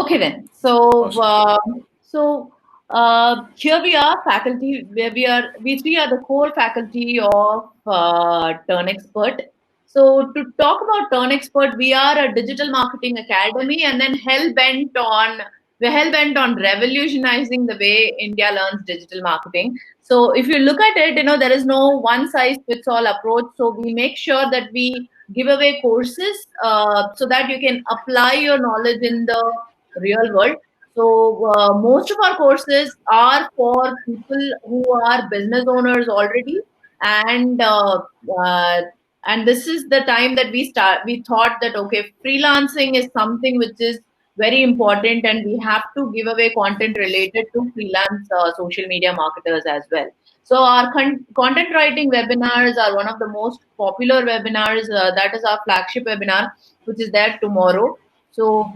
Okay then. Here we are, faculty. Where we three are the core faculty of Turn Expert. So to talk about Turn Expert, we are a digital marketing academy, and then we're hell bent on revolutionizing the way India learns digital marketing. So if you look at it, there is no one size fits all approach. So we make sure that we give away courses so that you can apply your knowledge in the real world. So most of our courses are for people who are business owners already, and uh, and this is the time that we thought that okay, freelancing is something which is very important, and we have to give away content related to freelance social media marketers as well. So our content writing webinars are one of the most popular webinars. That is our flagship webinar, which is there tomorrow. So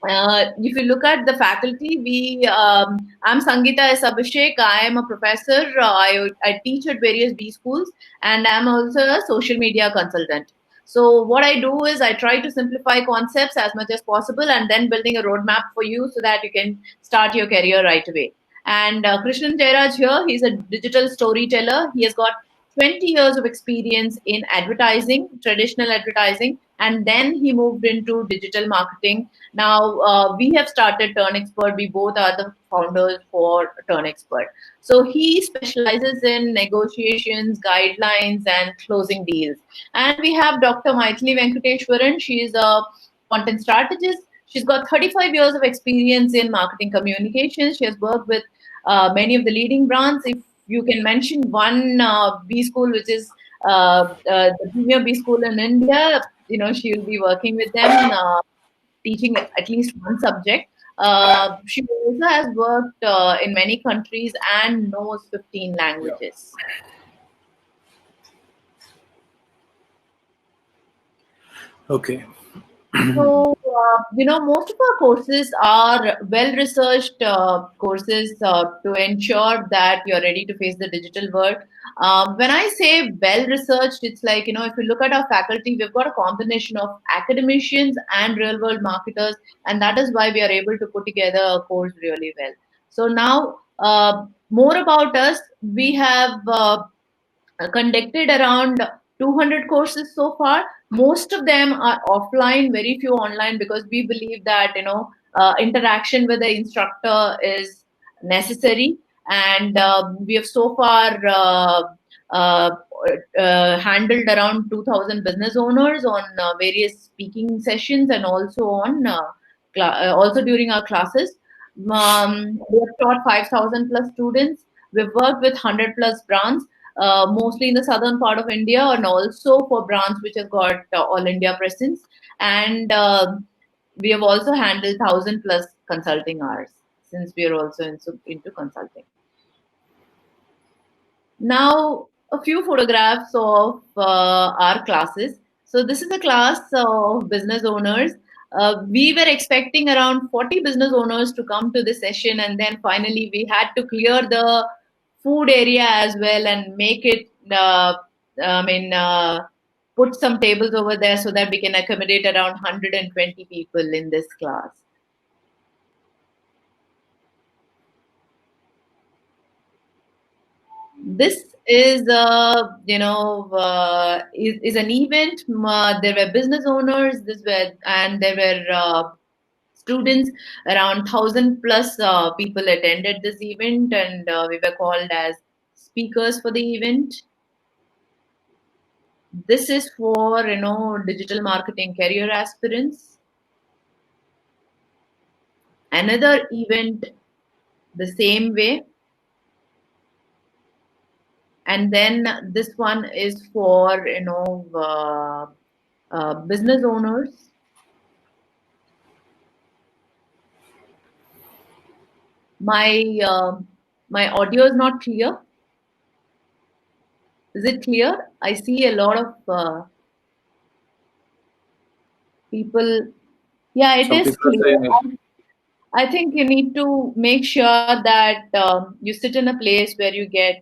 if you look at the faculty, I'm Sangeeta S. Abhishek. I am a professor. I teach at various B schools, and I'm also a social media consultant. So what I do is I try to simplify concepts as much as possible, and then building a roadmap for you so that you can start your career right away. And Krishnan Jairaj here, he's a digital storyteller. He has got 20 years of experience in advertising, traditional advertising, and then he moved into digital marketing. Now we have started Turn Expert. We both are the founders for Turn Expert. So he specializes in negotiations, guidelines, and closing deals. And we have Dr. Maithili Venkateshwaran. She is a content strategist. She's got 35 years of experience in marketing communications. She has worked with many of the leading brands. If you can mention one B school, which is the premier B school in India, she will be working with them. Teaching at least one subject. She also has worked in many countries and knows 15 languages. Okay. So, most of our courses are well-researched courses to ensure that you're ready to face the digital world. When I say well-researched, it's like, if you look at our faculty, we've got a combination of academicians and real-world marketers, and that is why we are able to put together a course really well. So now, more about us. We have conducted around 200 courses so far. Most of them are offline, very few online, because we believe that interaction with the instructor is necessary. And we have so far uh, handled around 2,000 business owners on various speaking sessions, and also on also during our classes. We have taught 5,000 plus students. We've worked with 100 plus brands, mostly in the southern part of India, and also for brands which have got all India presence. And we have also handled 1,000 plus consulting hours, since we are also into consulting. Now, a few photographs of our classes. So this is a class of business owners. We were expecting around 40 business owners to come to this session, and then finally we had to clear the food area as well and make it, put some tables over there so that we can accommodate around 120 people in this class. This is is an event. There were business owners, and there were students. Around 1,000 plus people attended this event, and we were called as speakers for the event. This is for digital marketing career aspirants. Another event the same way. And then this one is for business owners. My audio is not clear. Is it clear? I see a lot of people. Yeah, it is clear. I think you need to make sure that you sit in a place where you get.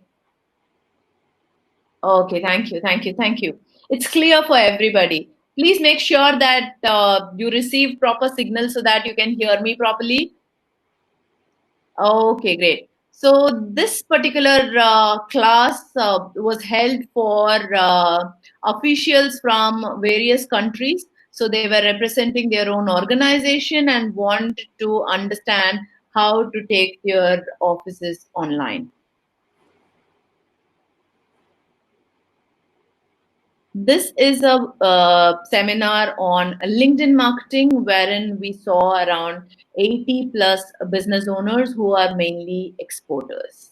Okay, thank you. It's clear for everybody. Please make sure that you receive proper signal so that you can hear me properly. Okay, great. So this particular class was held for officials from various countries. So they were representing their own organization and wanted to understand how to take their offices online. This is a seminar on LinkedIn marketing, wherein we saw around 80 plus business owners who are mainly exporters.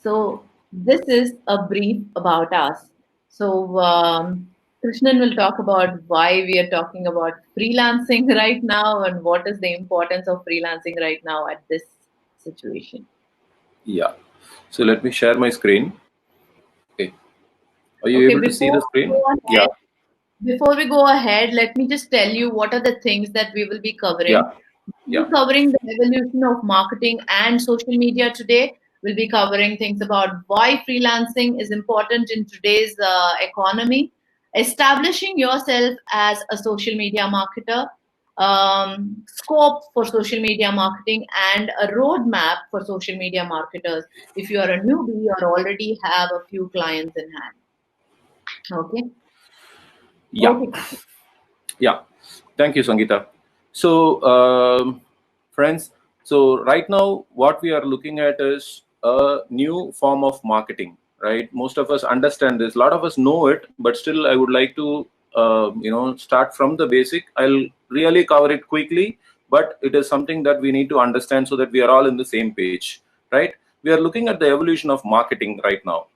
So this is a brief about us. So Krishnan will talk about why we are talking about freelancing right now and what is the importance of freelancing right now at this situation. Yeah. So let me share my screen. Okay. Are you Okay, able to see the screen? Yeah. before we go ahead, let me just tell you what are the things that we will be covering. Yeah. We'll Yeah. be covering the evolution of marketing and social media today. We'll be covering things about why freelancing is important in today's economy, establishing yourself as a social media marketer, scope for social media marketing, and a roadmap for social media marketers if you are a newbie or already have a few clients in hand. Okay. Yeah. Okay. Yeah. Thank you, Sangeeta. So, friends, so right now, what we are looking at is a new form of marketing, right? Most of us understand this. A lot of us know it, but still, I would like to, start from the basic. I'll really cover it quickly, but it is something that we need to understand so that we are all in the same page, right? We are looking at the evolution of marketing right now.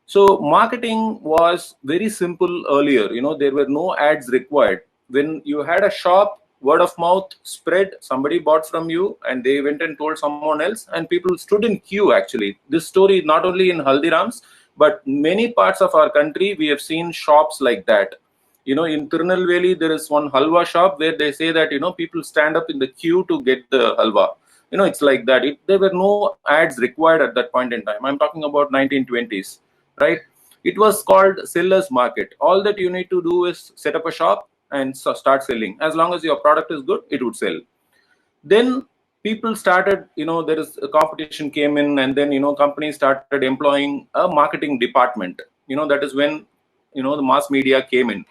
So marketing was very simple earlier. There were no ads required. When you had a shop, word of mouth spread, somebody bought from you and they went and told someone else, and people stood in queue. Actually, this story not only in Haldirams, but many parts of our country, we have seen shops like that. In Tirunelveli, there is one halwa shop where they say that, people stand up in the queue to get the halwa. It's like that. There were no ads required at that point in time. I'm talking about 1920s, right? It was called seller's market. All that you need to do is set up a shop and start selling. As long as your product is good, it would sell. Then people started, there is a competition came in, and then companies started employing a marketing department. That is when the mass media came in,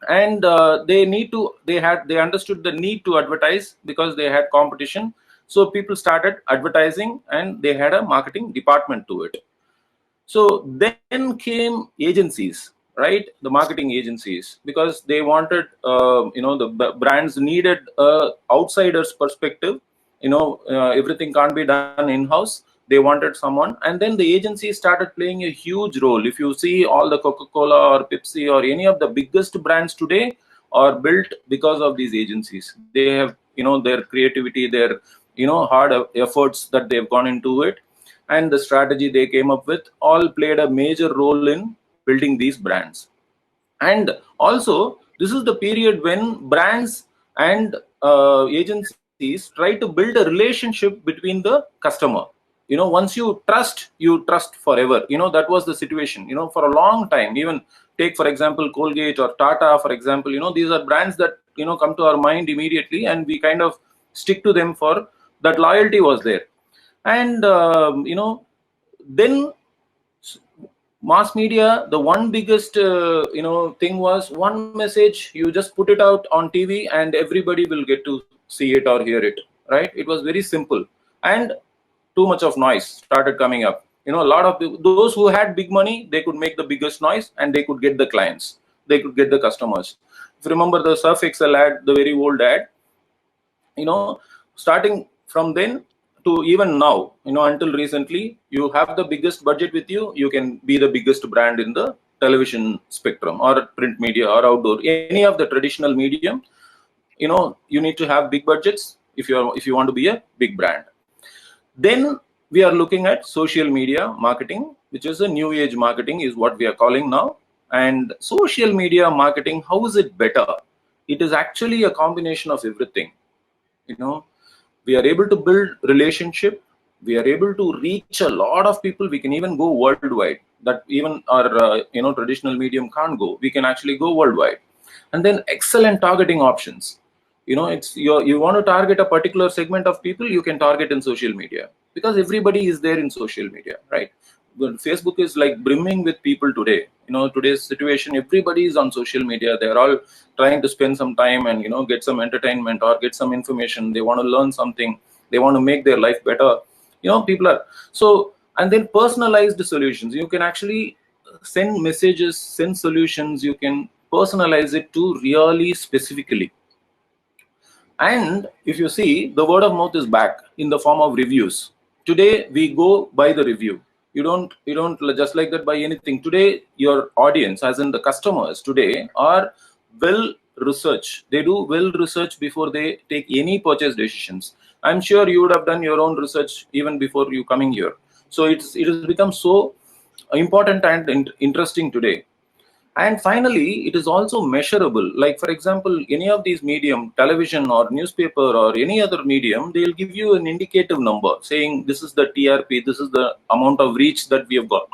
and they understood the need to advertise because they had competition. So people started advertising, and they had a marketing department to it. So then came agencies, right? The marketing agencies, because they wanted, the brands needed a outsider's perspective. Everything can't be done in house. They wanted someone, and then the agency started playing a huge role. If you see all the Coca-Cola or Pepsi or any of the biggest brands today are built because of these agencies. They have, their creativity, their, hard efforts that they've gone into it, and the strategy they came up with all played a major role in building these brands. And also, this is the period when brands and agencies try to build a relationship between the customer. Once you trust forever. That was the situation, for a long time. Even take, for example, Colgate or Tata, for example. These are brands that come to our mind immediately, and we kind of stick to them for that. Loyalty was there. And then mass media, the one biggest thing was one message. You just put it out on TV and everybody will get to see it or hear it, right? It was very simple. And too much of noise started coming up. A lot of those who had big money, they could make the biggest noise and they could get the clients, they could get the customers. If you remember the Surf Excel ad, the very old ad, starting from then to even now, until recently, you have the biggest budget with you, you can be the biggest brand in the television spectrum or print media or outdoor, any of the traditional medium. You need to have big budgets if you want to be a big brand. Then we are looking at social media marketing, which is a new age marketing, is what we are calling now. And social media marketing, how is it better? It is actually a combination of everything. you know we are able to build relationship. We are able to reach a lot of people. We can even go worldwide, that even our traditional medium can't go. We can actually go worldwide. And then excellent targeting options. It's you want to target a particular segment of people, you can target in social media, because everybody is there in social media, right? But Facebook is like brimming with people today. Today's situation, everybody is on social media. They're all trying to spend some time and get some entertainment or get some information. They want to learn something. They want to make their life better. People are so. And then personalized solutions, you can actually send messages, send solutions. You can personalize it to really specifically. And if you see, the word of mouth is back in the form of reviews. Today we go by the review. You don't just like that by anything. Today your audience, as in the customers today, are well researched. They do well research before they take any purchase decisions. I'm sure you would have done your own research even before you coming here. So it has become so important and interesting today. And finally, it is also measurable. Like, for example, any of these medium, television or newspaper or any other medium, they'll give you an indicative number saying this is the TRP, this is the amount of reach that we have got,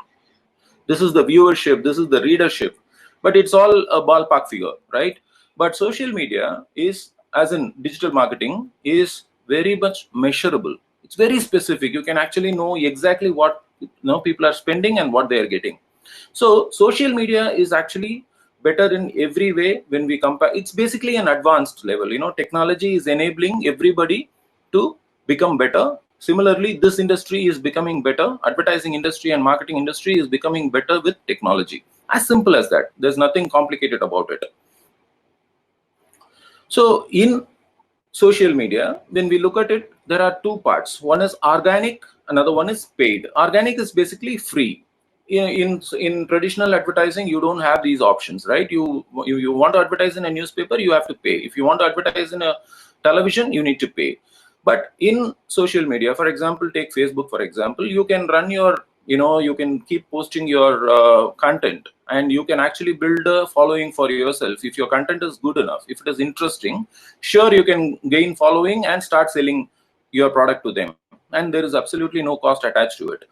this is the viewership, this is the readership. But it's all a ballpark figure, right? But social media is, as in digital marketing, is very much measurable. It's very specific. You can actually know exactly what people are spending and what they are getting. So social media is actually better in every way when we compare. It's basically an advanced level. Technology is enabling everybody to become better. Similarly, this industry is becoming better. Advertising industry and marketing industry is becoming better with technology. As simple as that. There's nothing complicated about it. So in social media, when we look at it, there are two parts. One is organic, another one is paid. Organic is basically free. In traditional advertising, you don't have these options, right? You want to advertise in a newspaper, you have to pay. If you want to advertise in a television, you need to pay. But in social media, for example, take Facebook, for example, you can run your you can keep posting your content, and you can actually build a following for yourself. If your content is good enough, if it is interesting, sure, you can gain following and start selling your product to them, and there is absolutely no cost attached to it.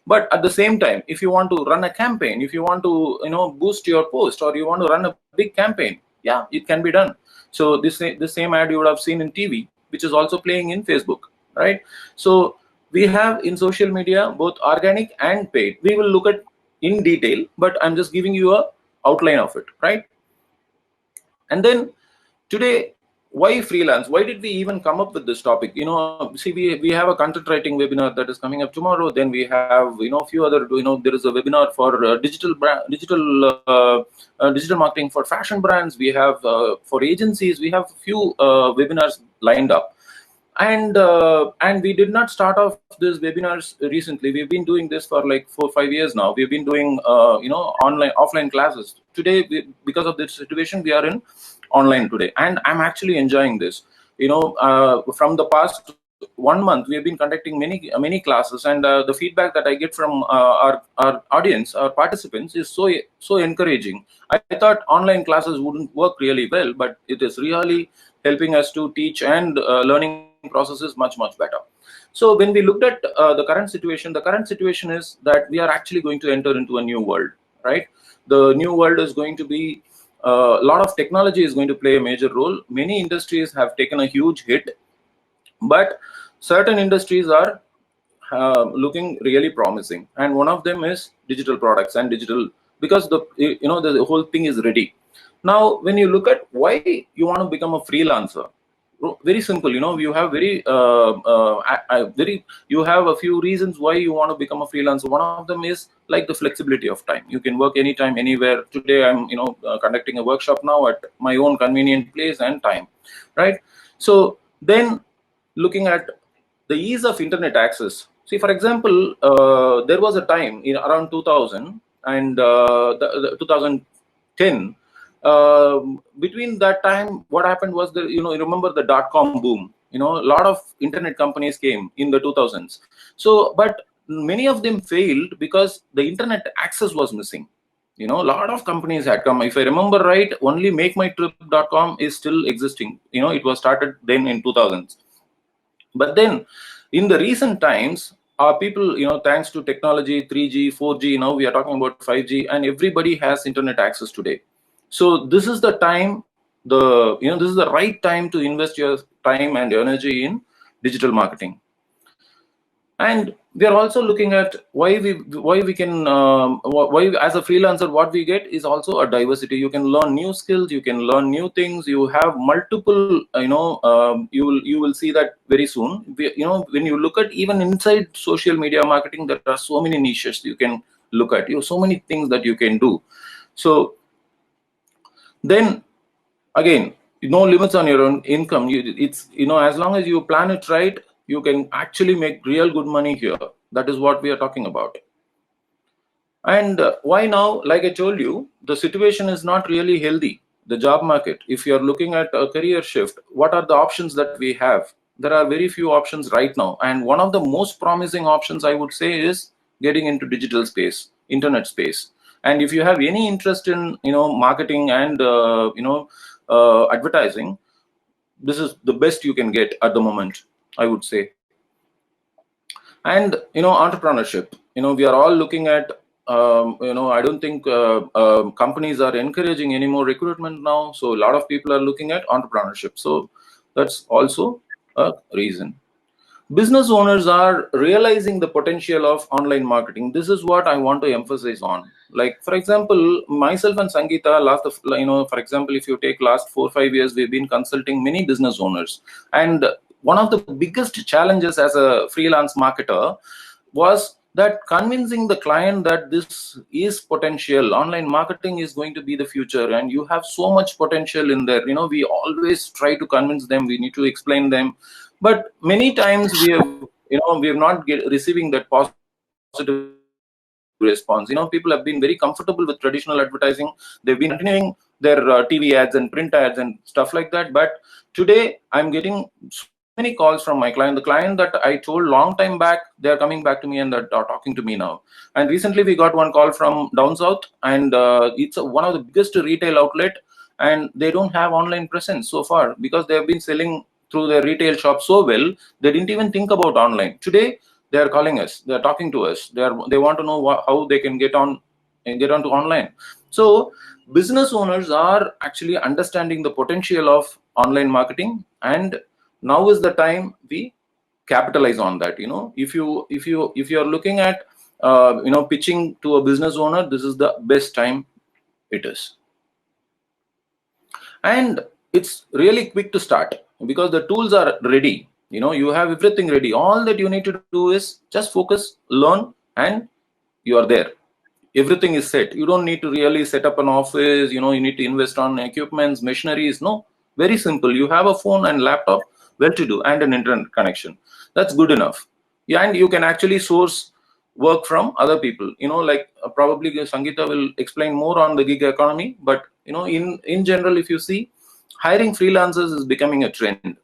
But at the same time, if you want to run a campaign, if you want to boost your post, or you want to run a big campaign, yeah, it can be done. So this same ad you would have seen in TV, which is also playing in Facebook, right? So we have in social media both organic and paid. We will look at in detail, but I'm just giving you a outline of it, right? And then today, why freelance? Why did we even come up with this topic? See, we have a content writing webinar that is coming up tomorrow. Then we have a few other, there is a webinar for digital marketing for fashion brands. We have for agencies. We have a few webinars lined up. And we did not start off these webinars recently. We've been doing this for like 4-5 years now. We've been doing offline classes. Today, because of this situation, we are in online today, and I'm actually enjoying this. From the past 1 month, we have been conducting many classes, and the feedback that I get from our audience, our participants, is so encouraging. I thought online classes wouldn't work really well, but it is really helping us to teach, and learning process is much better. So when we looked at the current situation is that we are actually going to enter into a new world, right? The new world is going to be a lot of technology is going to play a major role. Many industries have taken a huge hit, but certain industries are looking really promising, and one of them is digital products and digital, because the whole thing is ready. Now when you look at why you want to become a freelancer, very simple. You have you have a few reasons why you want to become a freelancer. One of them is like the flexibility of time. You can work anytime, anywhere. Today I'm conducting a workshop now at my own convenient place and time, right? So then, looking at the ease of internet access. See, for example, there was a time in around 2000 and 2010. Between that time, what happened was that remember the dot-com boom. A lot of internet companies came in the 2000s. So, but many of them failed because the internet access was missing. A lot of companies had come. If I remember right, only MakeMyTrip.com is still existing. It was started then in 2000s. But then in the recent times, our people, thanks to technology, 3G, 4G, now we are talking about 5G, and everybody has internet access today. So this is the time, this is the right time to invest your time and energy in digital marketing. And we are also looking at why we can why as a freelancer what we get is also a diversity. You can learn new skills, you can learn new things, you have multiple, you will see that very soon. When you look at even inside social media marketing, there are so many niches you can look at, so many things that you can do. So then again, no limits on your own income. It's as long as you plan it right, you can actually make real good money here. That is what we are talking about. And why now? Like I told you, the situation is not really healthy. The job market, if you are looking at a career shift, what are the options that we have? There are very few options right now, and one of the most promising options I would say is getting into digital space, internet space. And if you have any interest in marketing and advertising, this is the best you can get at the moment, I would say. And entrepreneurship, we are all looking at I don't think companies are encouraging any more recruitment now, so a lot of people are looking at entrepreneurship. So that's also a reason. Business owners are realizing the potential of online marketing. This is what I want to emphasize on. Like, for example, myself and Sangeeta, for example, if you take last 4 5 years, we've been consulting many business owners. And one of the biggest challenges as a freelance marketer was that convincing the client that this is potential, online marketing is going to be the future, and you have so much potential in there. We always try to convince them, we need to explain them, but many times we have not receiving that positive response. People have been very comfortable with traditional advertising. They've been continuing their TV ads and print ads and stuff like that. But today I'm getting so many calls from my client. The client that I told long time back, they are coming back to me and that are talking to me now. And recently we got one call from down south, and it's one of the biggest retail outlet, and they don't have online presence so far because they have been selling through their retail shop so well, they didn't even think about online. Today they are calling us, they are talking to us, they want to know how they can get on and get onto online. So business owners are actually understanding the potential of online marketing, and now is the time we capitalize on that. If you are looking at pitching to a business owner, this is the best time it is. And it's really quick to start because the tools are ready. You have everything ready. All that you need to do is just focus, learn, and you are there. Everything is set. You don't need to really set up an office. You need to invest on equipments, machineries. No, very simple. You have a phone and laptop, well to do, and an internet connection. That's good enough. Yeah, and you can actually source work from other people. Like probably Sangeeta will explain more on the gig economy, but in general, if you see, hiring freelancers is becoming a trend.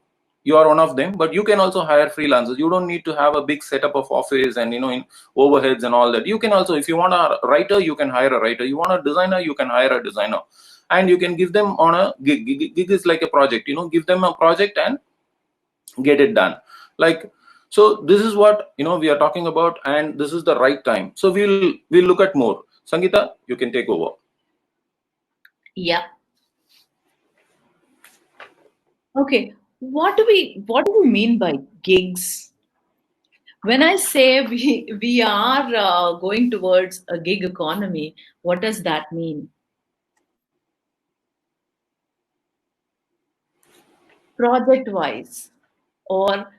You are one of them, but you can also hire freelancers. You don't need to have a big setup of office and in overheads and all that. You can also, if you want a writer, you can hire a writer. You want a designer, you can hire a designer, and you can give them on a gig. Gig is like a project. Give them a project and get it done. Like, so this is what we are talking about, and this is the right time. So we'll look at more. Sangeeta, you can take over. Yeah. Okay. What do we mean by gigs? When I say we are going towards a gig economy, what does that mean? Project wise, or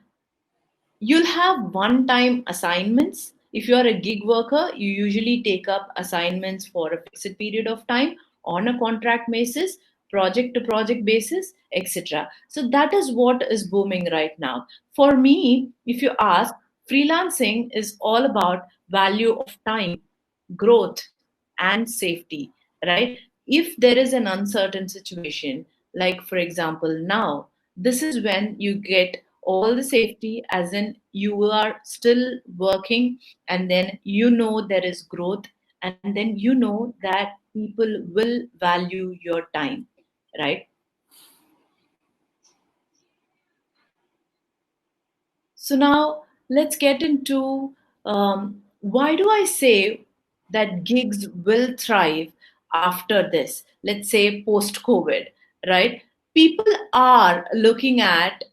you'll have one time assignments. If you're a gig worker, you usually take up assignments for a fixed period of time on a contract basis, project to project basis, etc. So that is what is booming right now. For me, if you ask, freelancing is all about value of time, growth, and safety, right? If there is an uncertain situation, like for example now, this is when you get all the safety, as in you are still working, and then there is growth, and then that people will value your time, right? So now let's get into Why do I say that gigs will thrive after this? Let's say post COVID, right? People are looking at,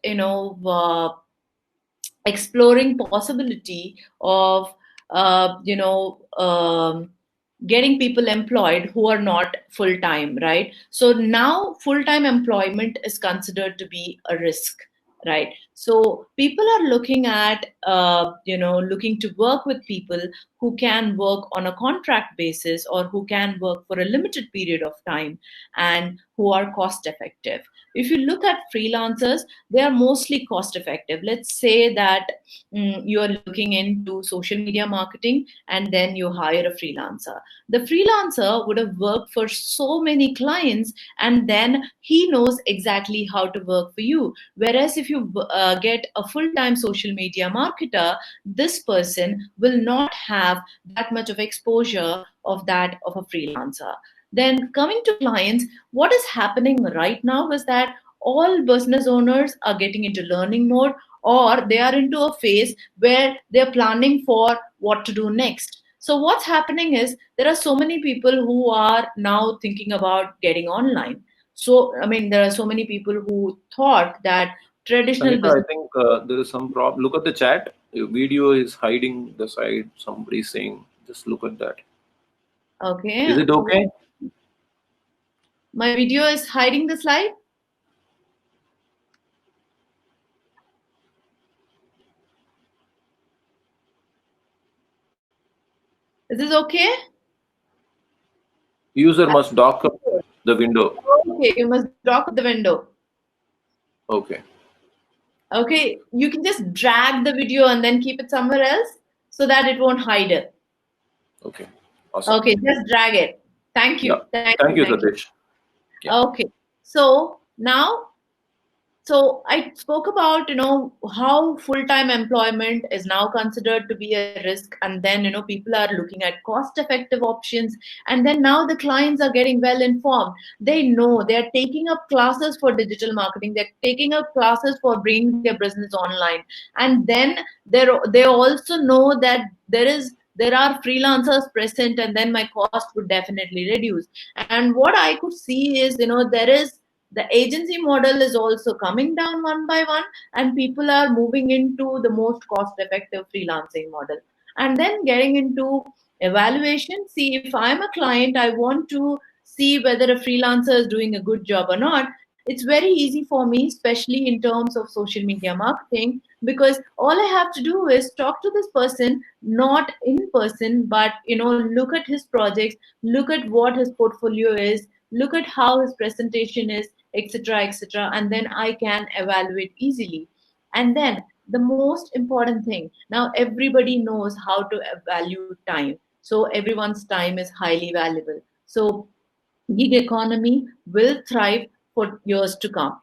exploring possibility of getting people employed who are not full time, right? So now full time employment is considered to be a risk, right? So people are looking at looking to work with people who can work on a contract basis or who can work for a limited period of time and who are cost effective. If you look at freelancers, they are mostly cost effective. Let's say that you are looking into social media marketing and then you hire a freelancer. The freelancer would have worked for so many clients and then he knows exactly how to work for you. Whereas if you get a full time social media marketer, this person will not have that much of exposure of that of a freelancer. Then coming to clients, what is happening right now is that all business owners are getting into learning mode, or they are into a phase where they're planning for what to do next. So what's happening is there are so many people who are now thinking about getting online. So I mean, there are so many people who thought that traditional Sangeeta, I business. think there is some problem. Look at the chat. Your video is hiding the side. Somebody saying, just look at that. Is Okay, it okay? my video is hiding the slide. Is this okay? User must dock up the window. Okay, you must dock the window. Okay. Okay, you can just drag the video and then keep it somewhere else so that it won't hide it. Okay. Awesome. Okay, just drag it. Thank Yeah. you. Thank you. Thank you, Thank you. Satish. Yeah. Okay. So now, so I spoke about, how full-time employment is now considered to be a risk, and then, people are looking at cost-effective options, and then now the clients are getting well informed. They know they're taking up classes for digital marketing. They're taking up classes for bringing their business online, and then they also know that there are freelancers present, and then my cost would definitely reduce. And what I could see is, there is the agency model is also coming down one by one, and people are moving into the most cost effective freelancing model. And then getting into evaluation, see, if I'm a client, I want to see whether a freelancer is doing a good job or not. It's very easy for me, especially in terms of social media marketing, because all I have to do is talk to this person, not in person, but look at his projects, look at what his portfolio is, look at how his presentation is, etc., etc., and then I can evaluate easily. And then the most important thing, now everybody knows how to value time, so everyone's time is highly valuable. So gig economy will thrive for years to come.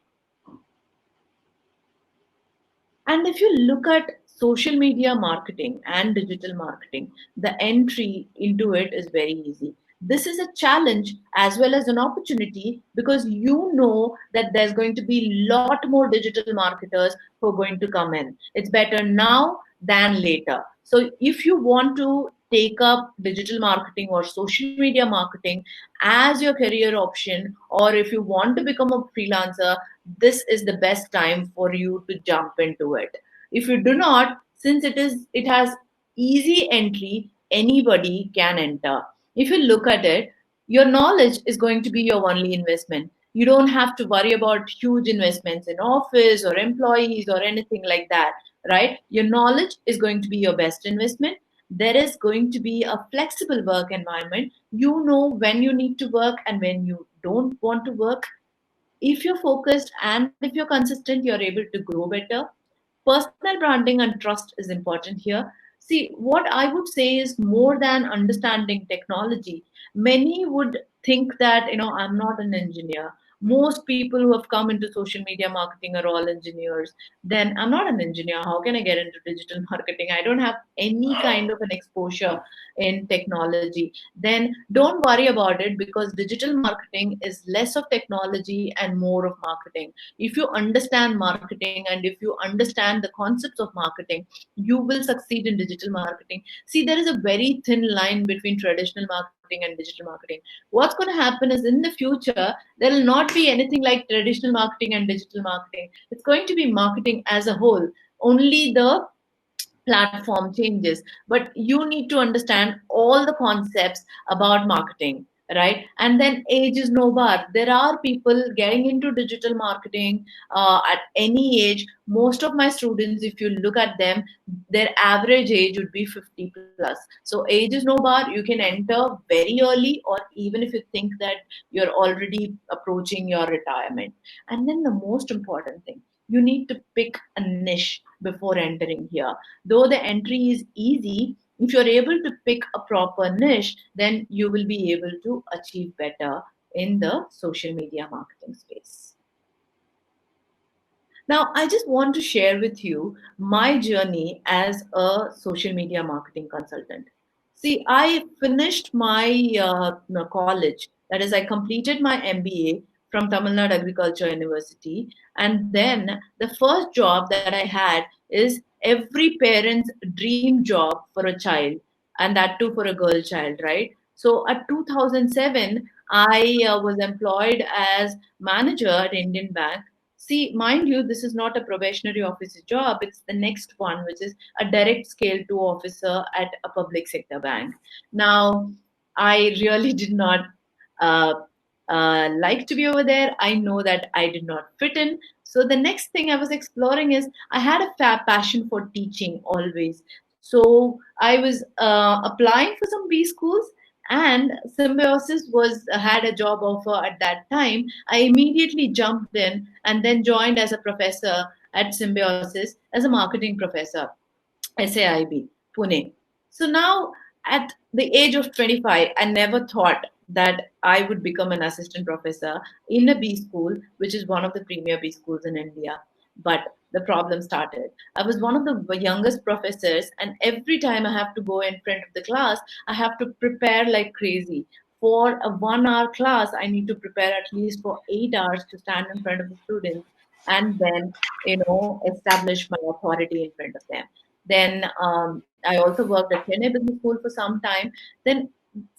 And if you look at social media marketing and digital marketing, the entry into it is very easy. This is a challenge as well as an opportunity, because you know that there's going to be a lot more digital marketers who are going to come in. It's better now than later. So if you want to take up digital marketing or social media marketing as your career option, or if you want to become a freelancer, this is the best time for you to jump into it. If you do not, since it has easy entry, anybody can enter. If you look at it, your knowledge is going to be your only investment. You don't have to worry about huge investments in office or employees or anything like that, right? Your knowledge is going to be your best investment. There is going to be a flexible work environment. You know when you need to work and when you don't want to work. If you're focused and if you're consistent, you're able to grow better. Personal branding and trust is important here. See, what I would say is, more than understanding technology, many would think that, I'm not an engineer, Most people who have come into social media marketing are all engineers. Then I'm not an engineer. How can I get into digital marketing? I don't have any kind of an exposure in technology. Then don't worry about it, because digital marketing is less of technology and more of marketing. If you understand marketing and if you understand the concepts of marketing, you will succeed in digital marketing. See, there is a very thin line between traditional marketing and digital marketing. What's going to happen is, in the future, there will not be anything like traditional marketing and digital marketing. It's going to be marketing as a whole. Only the platform changes, but you need to understand all the concepts about marketing, right? And then age is no bar. There are people getting into digital marketing at any age. Most of my students, if you look at them, their average age would be 50 plus. So age is no bar. You can enter very early, or even if you think that you're already approaching your retirement. And then the most important thing, you need to pick a niche before entering here. Though the entry is easy, if you're able to pick a proper niche, then you will be able to achieve better in the social media marketing space. Now, I just want to share with you my journey as a social media marketing consultant. See, I finished my college, that is, I completed my MBA from Tamil Nadu Agriculture University. And then the first job that I had is every parent's dream job for a child, and that too for a girl child, right? So at 2007, I was employed as manager at Indian Bank. See, mind you, this is not a probationary officer job. It's the next one, which is a direct scale 2 officer at a public sector bank. Now, I really did not uh, like to be over there. I know that I did not fit in. So the next thing I was exploring is, I had a passion for teaching always. So I was applying for some B schools, and Symbiosis was had a job offer at that time. I immediately jumped in and then joined as a professor at Symbiosis as a marketing professor, SAIB, Pune. So now, at the age of 25, I never thought that I would become an assistant professor in a B school, which is one of the premier B schools in India. But the problem started. I was one of the youngest professors, and every time I have to go in front of the class, I have to prepare like crazy. For a 1 hour class, I need to prepare at least for 8 hours to stand in front of the students and then, establish my authority in front of them. Then I also worked at Chennai Business School for some time. Then,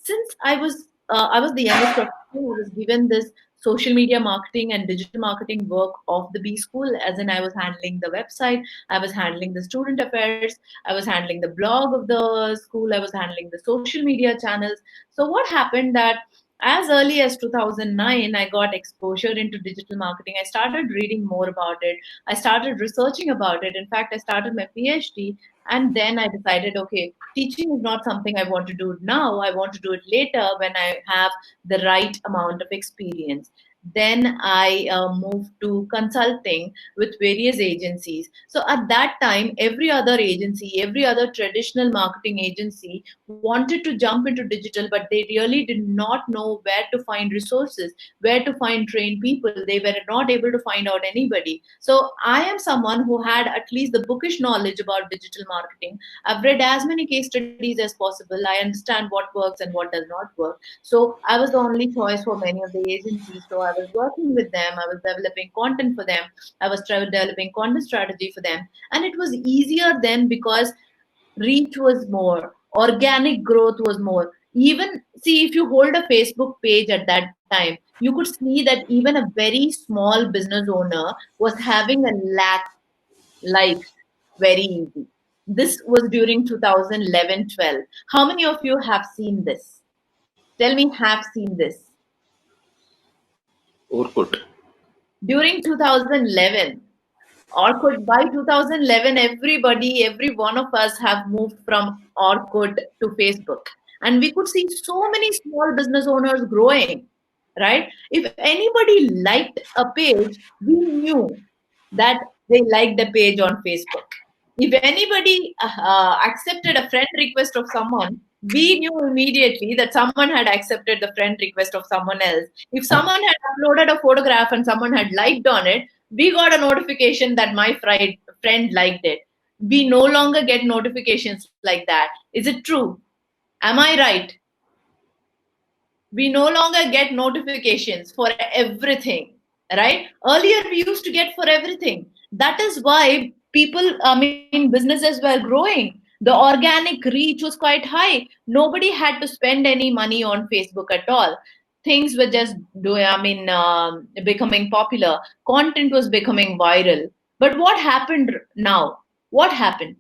since I was the youngest professor who was given this social media marketing and digital marketing work of the B school, as in I was handling the website, I was handling the student affairs, I was handling the blog of the school, I was handling the social media channels. So what happened that, as early as 2009, I got exposure into digital marketing. I started reading more about it. I started researching about it. In fact, I started my PhD. And then I decided, okay, teaching is not something I want to do now. I want to do it later when I have the right amount of experience. Then I moved to consulting with various agencies. So at that time, every other agency, every other traditional marketing agency wanted to jump into digital, but they really did not know where to find resources, where to find trained people. They were not able to find out anybody. So I am someone who had at least the bookish knowledge about digital marketing. I've read as many case studies as possible. I understand what works and what does not work. So I was the only choice for many of the agencies. So I was working with them. I was developing content for them. I was developing content strategy for them. And it was easier then because reach was more, organic growth was more. Even, see, if you hold a Facebook page at that time, you could see that even a very small business owner was having a lakh likes very easy. This was during 2011-12. How many of you have seen this? Tell me, have seen this. Orkut. During 2011, Orkut, by 2011, everybody, every one of us have moved from Orkut to Facebook. And we could see so many small business owners growing, right? If anybody liked a page, we knew that they liked the page on Facebook. If anybody accepted a friend request of someone, We knew immediately that someone had accepted the friend request of someone else. If someone had uploaded a photograph and someone had liked on it, we got a notification that my friend liked it. We no longer get notifications like that. Is it true? Am I right? We no longer get notifications for everything, right? Earlier we used to get for everything. That is why people, I mean, businesses were growing. The organic reach was quite high. Nobody had to spend any money on Facebook at all. Things were just doing, becoming popular. Content was becoming viral. But what happened now? What happened?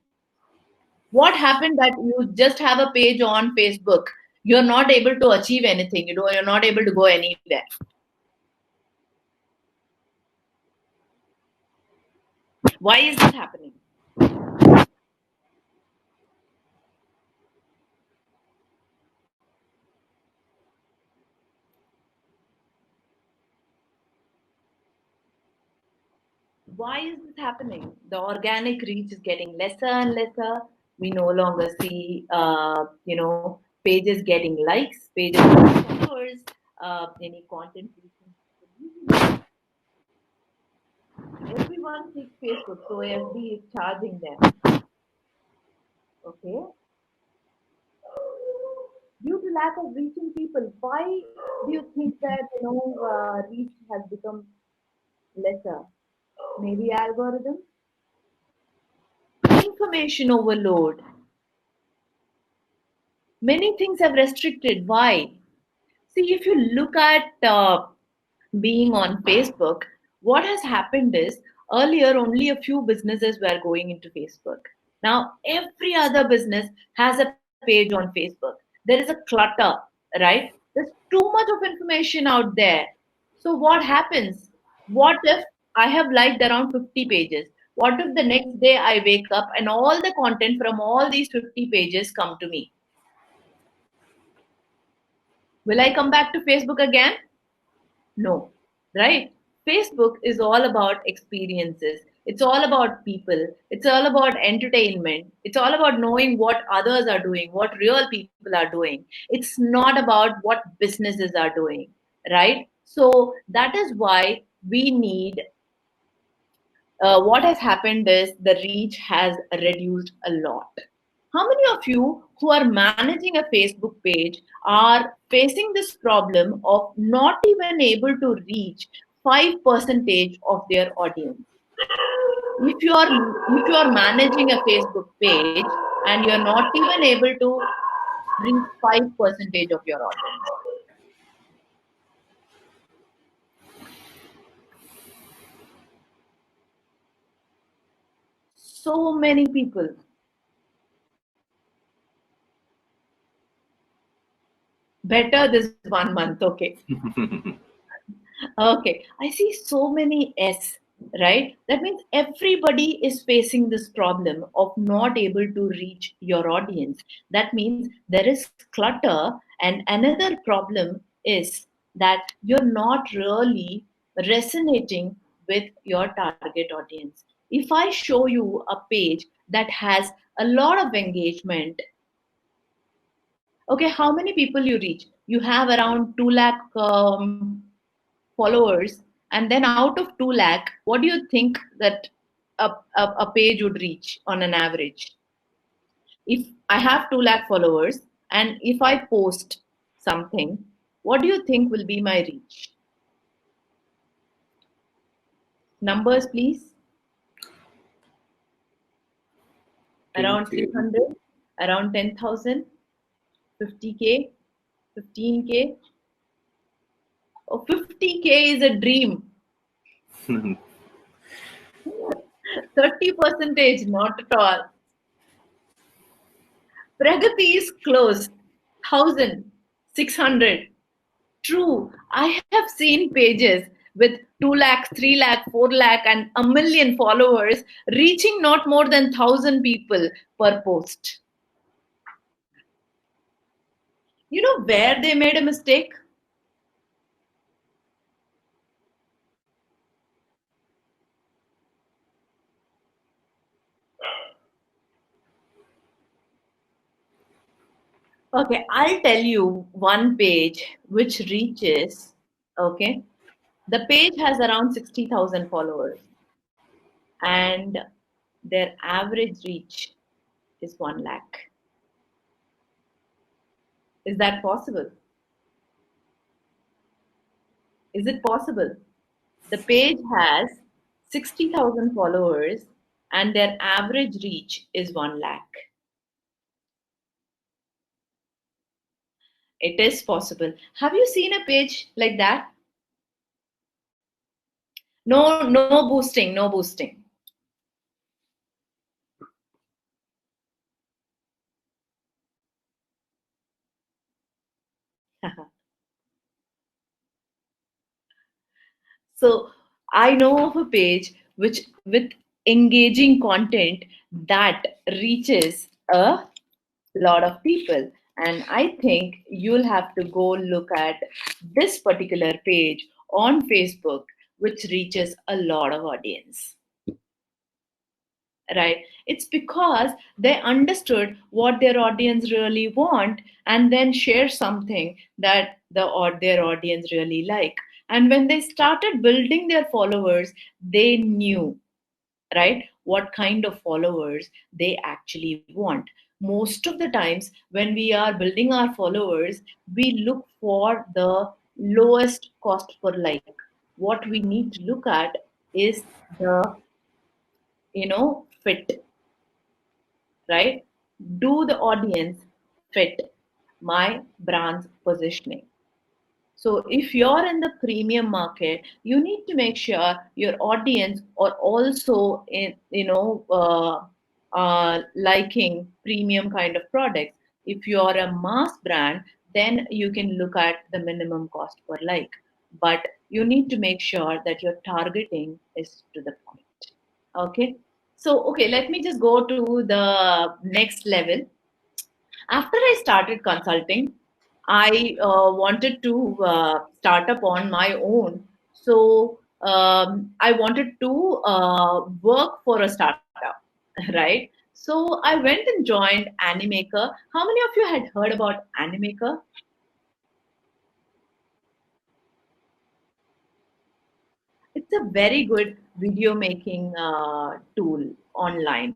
What happened that you just have a page on Facebook? You're not able to achieve anything. You're not able to go anywhere. Why is this happening? Why is this happening? The organic reach is getting lesser and lesser. We no longer see, pages getting likes, pages getting followers, any content creation. Everyone takes Facebook, so FB is charging them. Okay, due to lack of reaching people. Why do you think that reach has become lesser? Maybe algorithm, information overload. Many things have restricted. Why? See, if you look at being on Facebook, what has happened is earlier only a few businesses were going into Facebook. Now every other business has a page on Facebook. There is a clutter, right? There's too much of information out there. So what happens? What if I have liked around 50 pages? What if the next day I wake up and all the content from all these 50 pages come to me? Will I come back to Facebook again? No, right? Facebook is all about experiences. It's all about people. It's all about entertainment. It's all about knowing what others are doing, what real people are doing. It's not about what businesses are doing, right? So that is why we need, what has happened is the reach has reduced a lot. How many of you who are managing a Facebook page are facing this problem of not even able to reach 5% of their audience? If you are managing a Facebook page and you're not even able to reach 5% of your audience, so many people. Better this 1 month, okay. Okay, I see so many S, right? That means everybody is facing this problem of not able to reach your audience. That means there is clutter, and another problem is that you're not really resonating with your target audience. If I show you a page that has a lot of engagement, okay, how many people you reach? You have around 2 lakh followers, and then out of 2 lakh, what do you think that a page would reach on an average? If I have 2 lakh followers and if I post something, what do you think will be my reach? Numbers, please. Around 10K. 600, around 10,000, 50K, 15K. Oh, 50K is a dream. 30 percentage, not at all. Pragati is close. 1,600. True. I have seen pages with 2 lakh, 3 lakh, 4 lakh, and a million followers reaching not more than 1,000 people per post. You know where they made a mistake? Okay, I'll tell you one page which reaches, okay, the page has around 60,000 followers and their average reach is 1 lakh. Is that possible? Is it possible? The page has 60,000 followers and their average reach is 1 lakh. It is possible. Have you seen a page like that? No, no boosting, no boosting. So I know of a page which with engaging content that reaches a lot of people. And I think you'll have to go look at this particular page on Facebook, which reaches a lot of audience. Right? It's because they understood what their audience really want and then share something that their audience really like. And when they started building their followers, they knew, right, what kind of followers they actually want. Most of the times when we are building our followers, we look for the lowest cost per like. What we need to look at is the, fit, right? Do the audience fit my brand's positioning? So if you're in the premium market, you need to make sure your audience are also in, liking premium kind of products. If you're a mass brand, then you can look at the minimum cost per like. But you need to make sure that your targeting is to the point. Okay. So, okay, let me just go to the next level. After I started consulting, I wanted to start up on my own. So I wanted to work for a startup, right? So I went and joined Animaker. How many of you had heard about Animaker? It's a very good video making tool online,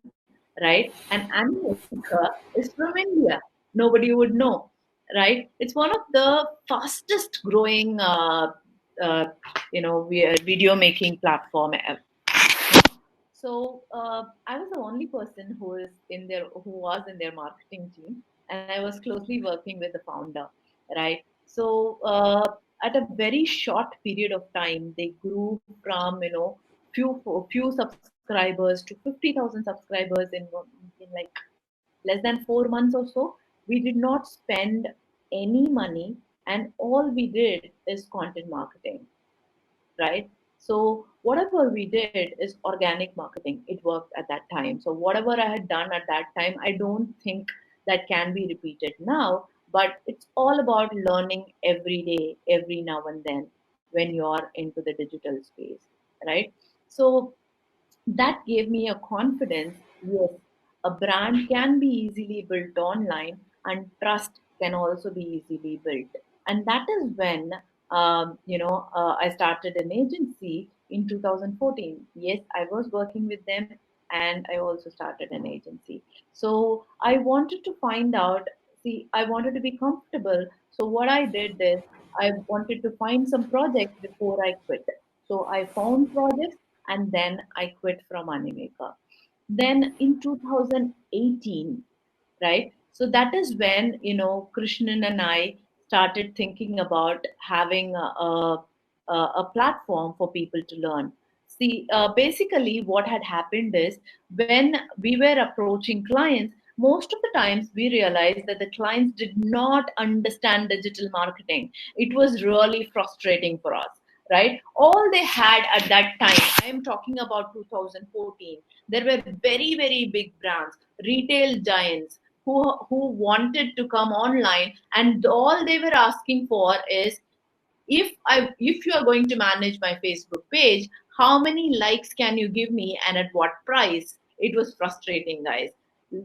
right? And Animaker is from India. Nobody would know, right? It's one of the fastest growing, video making platform ever. So I was the only person who was in their marketing team, and I was closely working with the founder, right? So at a very short period of time, they grew from few subscribers to 50,000 subscribers in like less than 4 months or so. We did not spend any money, and all we did is content marketing, right? So whatever we did is organic marketing. It worked at that time. So whatever I had done at that time, I don't think that can be repeated now. But it's all about learning every day, every now and then when you're into the digital space, right? So that gave me a confidence. Yes, a brand can be easily built online, and trust can also be easily built. And that is when I started an agency in 2014. Yes, I was working with them, and I also started an agency. So I wanted to find out. See, I wanted to be comfortable. So what I did is I wanted to find some projects before I quit. So I found projects and then I quit from Animaker. Then in 2018, right? So that is when Krishnan and I started thinking about having a platform for people to learn. See, basically, what had happened is when we were approaching clients, most of the times we realized that the clients did not understand digital marketing. It was really frustrating for us, right? All they had at that time, I am talking about 2014, there were very, very big brands, retail giants who wanted to come online, and all they were asking for is, if you are going to manage my Facebook page, how many likes can you give me and at what price? It was frustrating, guys.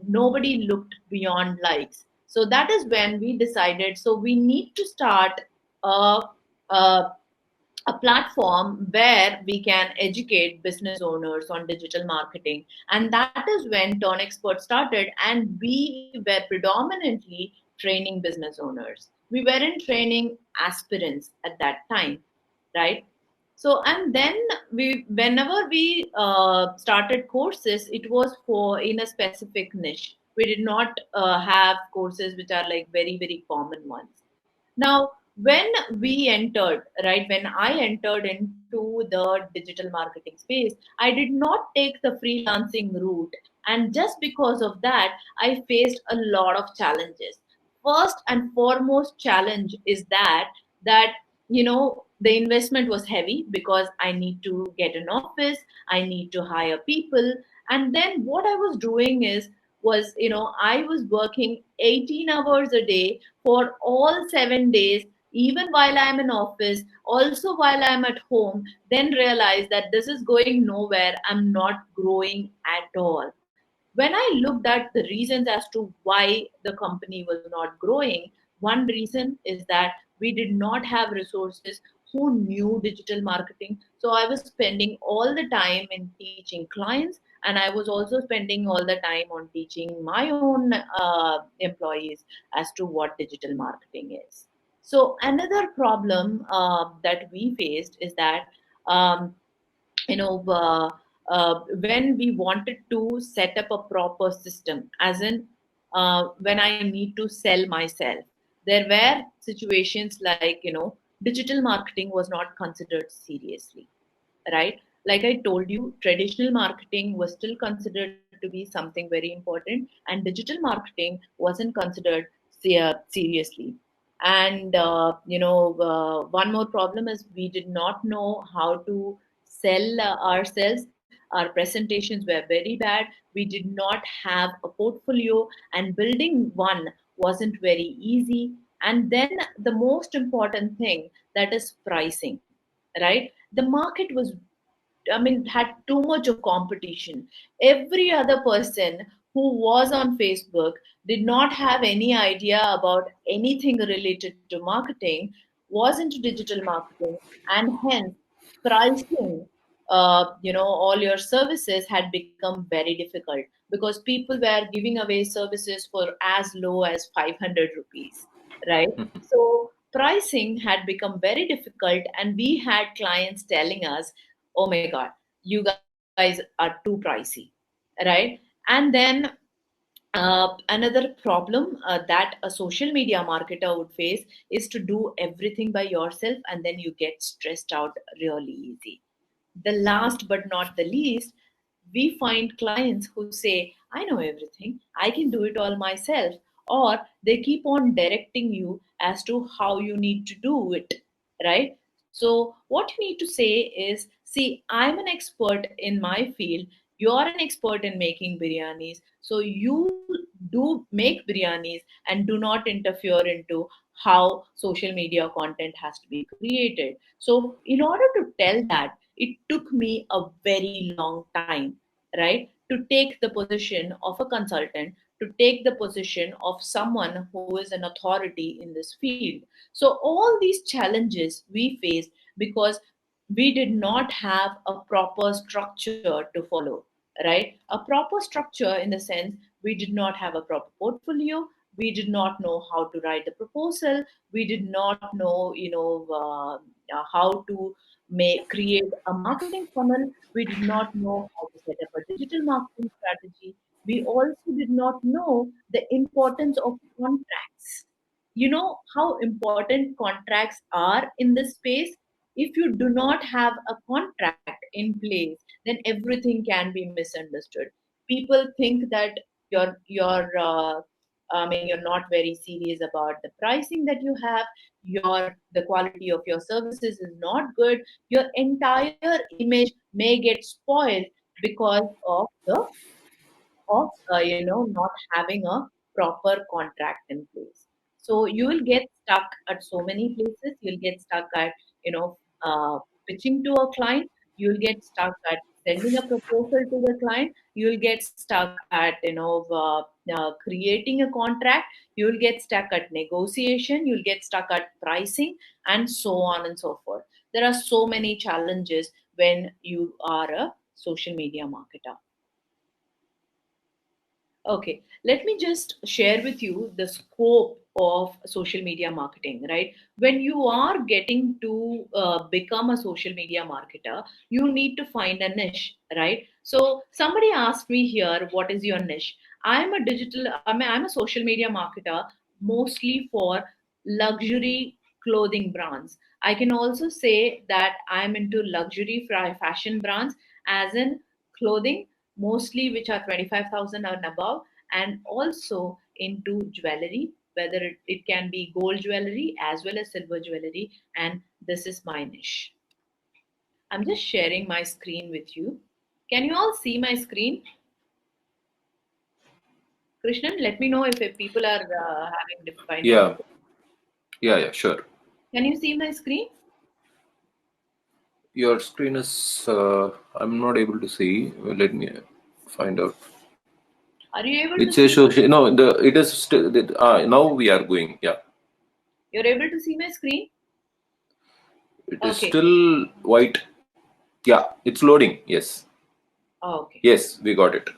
Nobody looked beyond likes. So that is when we decided, so we need to start a, a a platform where we can educate business owners on digital marketing. And that is when Turn Expert started, and we were predominantly training business owners. We weren't training aspirants at that time, right? So, and then whenever we started courses, it was for in a specific niche. We did not have courses which are like very, very common ones. Now, when we entered, right, when I entered into the digital marketing space, I did not take the freelancing route. And just because of that, I faced a lot of challenges. First and foremost challenge is that the investment was heavy because I need to get an office, I need to hire people. And then what I was doing was I was working 18 hours a day for all 7 days, even while I'm in office, also while I'm at home, then realize that this is going nowhere. I'm not growing at all. When I looked at the reasons as to why the company was not growing, one reason is that we did not have resources who knew digital marketing. So I was spending all the time in teaching clients, and I was also spending all the time on teaching my own employees as to what digital marketing is. So another problem that we faced is that um, you know when we wanted to set up a proper system, as in when I need to sell myself, there were situations like digital marketing was not considered seriously, right? Like I told you, traditional marketing was still considered to be something very important, and digital marketing wasn't considered seriously. And one more problem is we did not know how to sell ourselves. Our presentations were very bad. We did not have a portfolio, and building one wasn't very easy. And then the most important thing, that is pricing, right? The market was, I mean, had too much of competition. Every other person who was on Facebook did not have any idea about anything related to marketing, was into digital marketing, and hence pricing, all your services had become very difficult because people were giving away services for as low as 500 rupees, right? So pricing had become very difficult, and we had clients telling us, oh my god, you guys are too pricey, right? And then another problem that a social media marketer would face is to do everything by yourself, and then you get stressed out really easy. The last but not the least, we find clients who say, I know everything, I can do it all myself, or they keep on directing you as to how you need to do it, right? So, what you need to say is, see, I'm an expert in my field, you're an expert in making biryanis, so you do make biryanis and do not interfere into how social media content has to be created. So, in order to tell that, it took me a very long time, right, to take the position of a consultant, to take the position of someone who is an authority in this field. So, all these challenges we faced because we did not have a proper structure to follow, right? A proper structure in the sense we did not have a proper portfolio, we did not know how to write the proposal, we did not know, how to create a marketing funnel. We did not know how to set up a digital marketing strategy. We also did not know the importance of contracts. You know how important contracts are in this space. If you do not have a contract in place, then everything can be misunderstood. People think that you're not very serious about the pricing that you have. The quality of your services is not good. Your entire image may get spoiled because of not having a proper contract in place. So you will get stuck at so many places. You'll get stuck at you know pitching to a client. You'll get stuck at sending a proposal to the client. You'll get stuck at creating a contract, you'll get stuck at negotiation, you'll get stuck at pricing, and so on and so forth. There are so many challenges when you are a social media marketer. Okay, let me just share with you the scope of social media marketing, right? When you are getting to become a social media marketer, you need to find a niche, right? So somebody asked me here, what is your niche? I'm a social media marketer mostly for luxury clothing brands. I can also say that I'm into luxury fashion brands, as in clothing mostly which are 25,000 and above, and also into jewelry, whether it can be gold jewelry as well as silver jewelry. And this is my niche. I'm just sharing my screen with you. Can you all see my screen? Krishnan, let me know if people are finding Yeah, difficult. yeah, sure. Can you see my screen? Your screen is, I'm not able to see. Let me find out. Are you able It to says see? social, no, it is still, now we are going. Yeah, You're able to see my screen? it is Okay. still white. Yeah, it's loading. Yes, Okay. yes, we got it.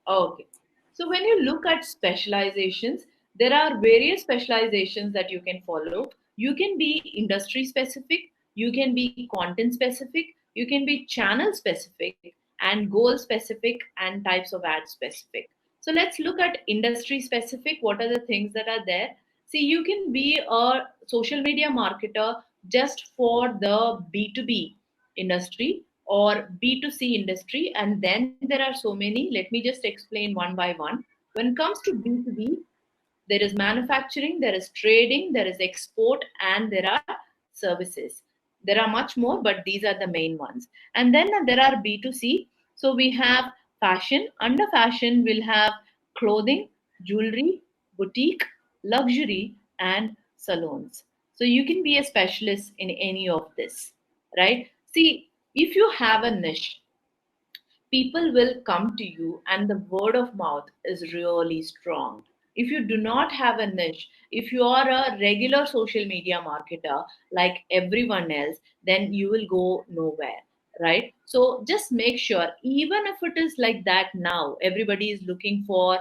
Okay. So when you look at specializations, there are various specializations that you can follow. You can be industry specific, you can be content specific, you can be channel specific, and goal specific, and types of ad specific. So let's look at industry specific. What are the things that are there? See, you can be a social media marketer just for the B2B industry or B2C industry, and then there are so many. Let me just explain one by one. When it comes to B2B, there is manufacturing, there is trading, there is export, and there are services. There are much more, but these are the main ones. And then there are B2C. So we have fashion. Under fashion, we'll have clothing, jewelry, boutique, luxury, and salons. So you can be a specialist in any of this, right? See, if you have a niche, people will come to you, and the word of mouth is really strong. If you do not have a niche, if you are a regular social media marketer like everyone else, then you will go nowhere, right? So just make sure, even if it is like that, now everybody is looking for,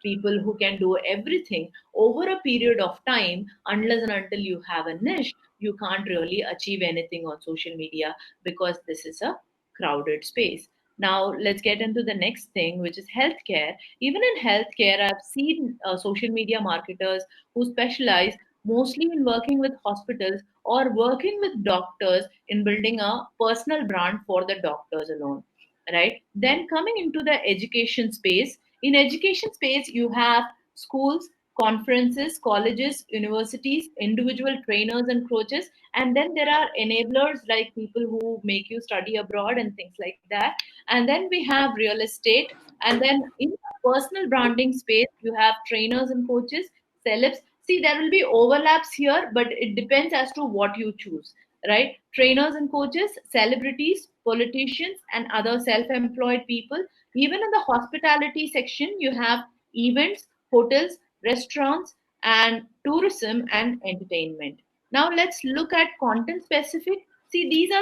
people who can do everything over a period of time. Unless and until you have a niche, you can't really achieve anything on social media, because this is a crowded space. Now, let's get into the next thing, which is healthcare. Even in healthcare, I've seen social media marketers who specialize mostly in working with hospitals or working with doctors in building a personal brand for the doctors alone, right? Then coming into the education space, in education space, you have schools, conferences, colleges, universities, individual trainers and coaches, and then there are enablers like people who make you study abroad and things like that. And then we have real estate. And then in the personal branding space, you have trainers and coaches, celebs. See, there will be overlaps here, but it depends as to what you choose, right? Trainers and coaches, celebrities, politicians, and other self-employed people. Even in the hospitality section, you have events, hotels, restaurants, and tourism and entertainment. Now let's look at content specific. See, these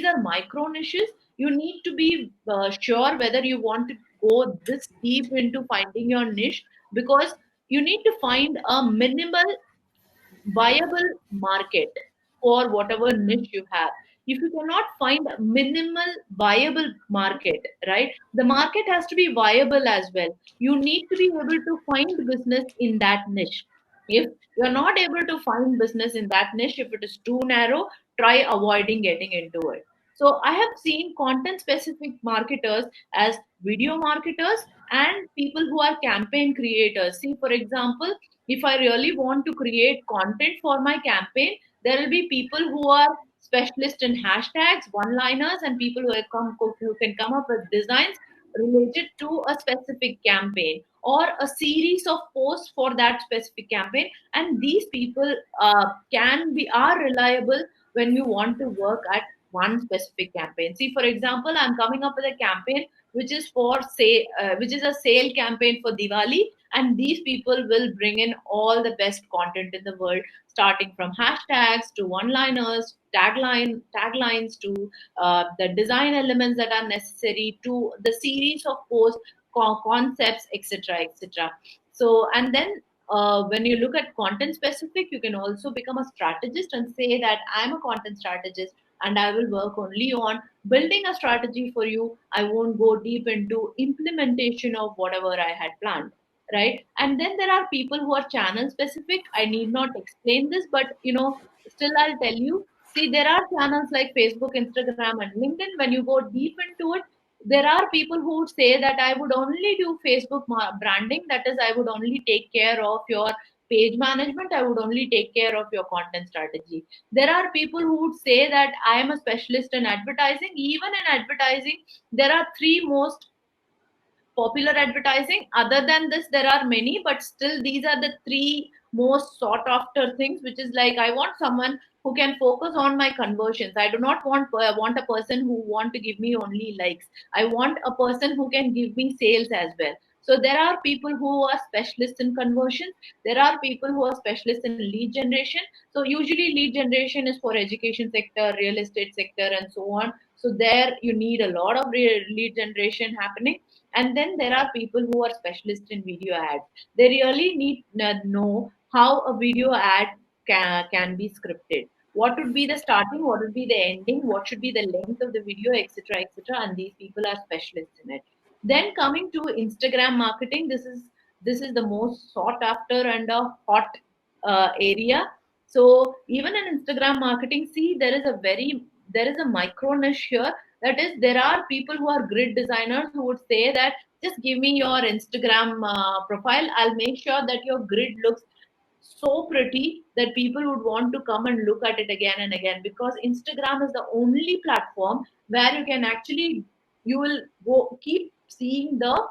are micro niches. You need to be sure whether you want to go this deep into finding your niche, because you need to find a minimal viable market for whatever niche you have. If you cannot find a minimal viable market, right, the market has to be viable as well. You need to be able to find business in that niche. If you're not able to find business in that niche, if it is too narrow, try avoiding getting into it. So I have seen content specific marketers as video marketers and people who are campaign creators. See, for example, if I really want to create content for my campaign, there will be people who are specialists in hashtags, one liners, and people who can come up with designs related to a specific campaign or a series of posts for that specific campaign. And these people are reliable when you want to work at one specific campaign. See, for example, I'm coming up with a campaign which is for say which is a sale campaign for Diwali, and these people will bring in all the best content in the world, starting from hashtags to one-liners, taglines to the design elements that are necessary to the series of posts, concepts, etc., etc. So, and then when you look at content specific, you can also become a strategist and say that I'm a content strategist and I will work only on building a strategy for you. I won't go deep into implementation of whatever I had planned, right? And then there are people who are channel specific. I need not explain this, but still I'll tell you. See, there are channels like Facebook, Instagram, and LinkedIn. When you go deep into it, there are people who would say that I would only do Facebook branding. That is, I would only take care of your page management. I would only take care of your content strategy. There are people who would say that I am a specialist in advertising. Even in advertising, there are three most popular advertising. Other than this, there are many, but still these are the three most sought after things, which is like I want someone who can focus on my conversions. I do not want a person who want to give me only likes. I want a person who can give me sales as well. So there are people who are specialists in conversions. There are people who are specialists in lead generation. So usually lead generation is for education sector, real estate sector, and so on. So there you need a lot of lead generation happening. And then there are people who are specialists in video ads. They really need to know how a video ad can be scripted. What would be the starting, what would be the ending, what should be the length of the video, etc., etc. And these people are specialists in it. Then coming to Instagram marketing, this is the most sought after and a hot area. So even in Instagram marketing, see, there is a micro niche here. That is, there are people who are grid designers who would say that just give me your Instagram profile. I'll make sure that your grid looks so pretty that people would want to come and look at it again and again, because Instagram is the only platform where you can actually, you will go keep seeing the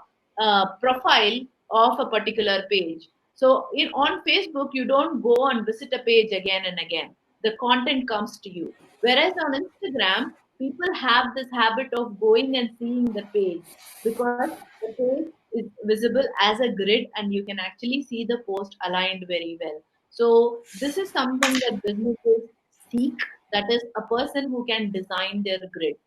profile of a particular page. So in on Facebook, you don't go and visit a page again and again. The content comes to you. Whereas on Instagram, people have this habit of going and seeing the page, because the page is visible as a grid and you can actually see the post aligned very well. So this is something that businesses seek, that is a person who can design their grid,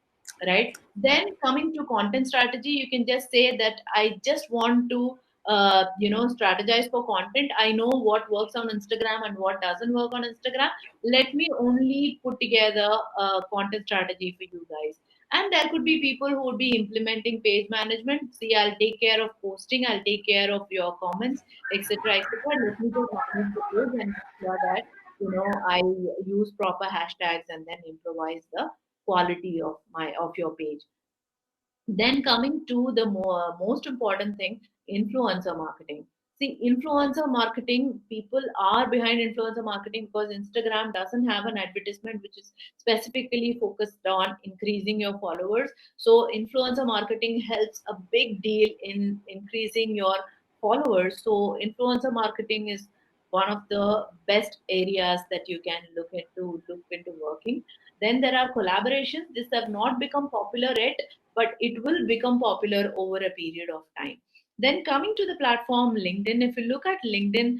right? Then coming to content strategy, you can just say that I just want to strategize for content. I know what works on Instagram and what doesn't work on Instagram. Let me only put together a content strategy for you guys. And there could be people who would be implementing page management. See, I'll take care of posting, I'll take care of your comments, etc., etc. Let me just manage the page and make sure that I use proper hashtags and then improvise the quality of your page. Then coming to the most important thing, influencer marketing. See, influencer marketing, people are behind influencer marketing because Instagram doesn't have an advertisement which is specifically focused on increasing your followers. So influencer marketing helps a big deal in increasing your followers. So influencer marketing is one of the best areas that you can look into working. Then there are collaborations. These have not become popular yet, but it will become popular over a period of time. Then coming to the platform LinkedIn, if you look at LinkedIn,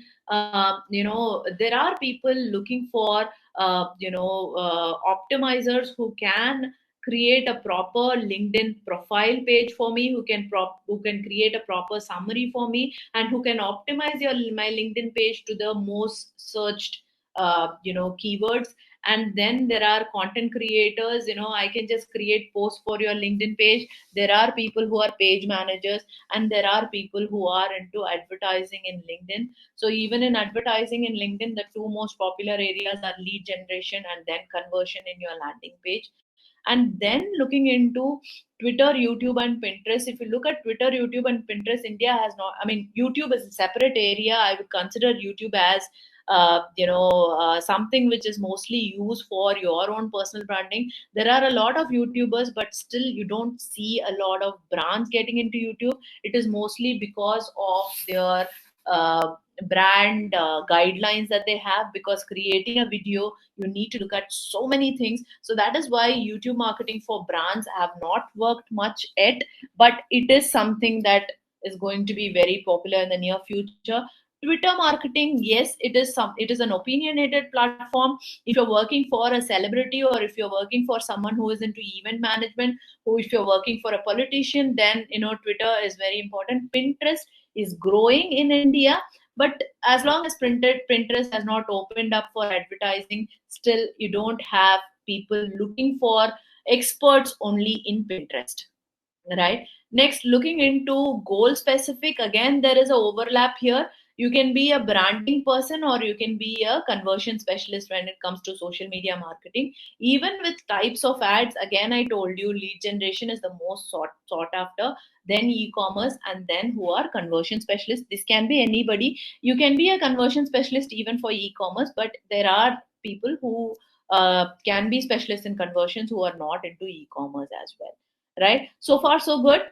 there are people looking for optimizers who can create a proper LinkedIn profile page for me, who can create a proper summary for me, and who can optimize my LinkedIn page to the most searched keywords. And then there are content creators. I can just create posts for your LinkedIn page. There are people who are page managers, and there are people who are into advertising in LinkedIn. So even in advertising in LinkedIn, the two most popular areas are lead generation and then conversion in your landing page. And then looking into Twitter, YouTube, and Pinterest. If you look at Twitter, YouTube, and Pinterest, India has not, I mean, YouTube is a separate area. I would consider YouTube as something which is mostly used for your own personal branding. There are a lot of YouTubers, but still you don't see a lot of brands getting into YouTube. It is mostly because of their brand guidelines that they have, because creating a video you need to look at so many things. So that is why YouTube marketing for brands have not worked much yet, but it is something that is going to be very popular in the near future. Twitter marketing, yes, it is an opinionated platform. If you're working for a celebrity, or if you're working for someone who is into event management, who if you're working for a politician, then Twitter is very important. Pinterest is growing in India, but as long as Pinterest has not opened up for advertising, still you don't have people looking for experts only in Pinterest, right? Next, looking into goal specific, again there is a overlap here. You can be a branding person, or you can be a conversion specialist when it comes to social media marketing. Even with types of ads, again I told you lead generation is the most sought after, then e-commerce, and then who are conversion specialists. This can be anybody. You can be a conversion specialist even for e-commerce, but there are people who can be specialists in conversions who are not into e-commerce as well, right? So far so good.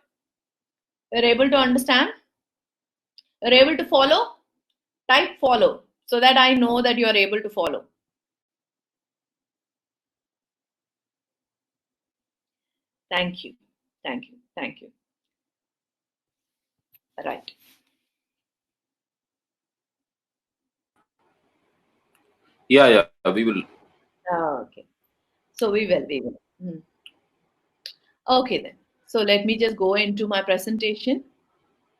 You're able to understand, you're able to follow. Type follow so that I know that you're able to follow. Thank you, thank you, thank you. Right. Yeah, we will. Okay, so we will. Hmm. Okay then, so let me just go into my presentation.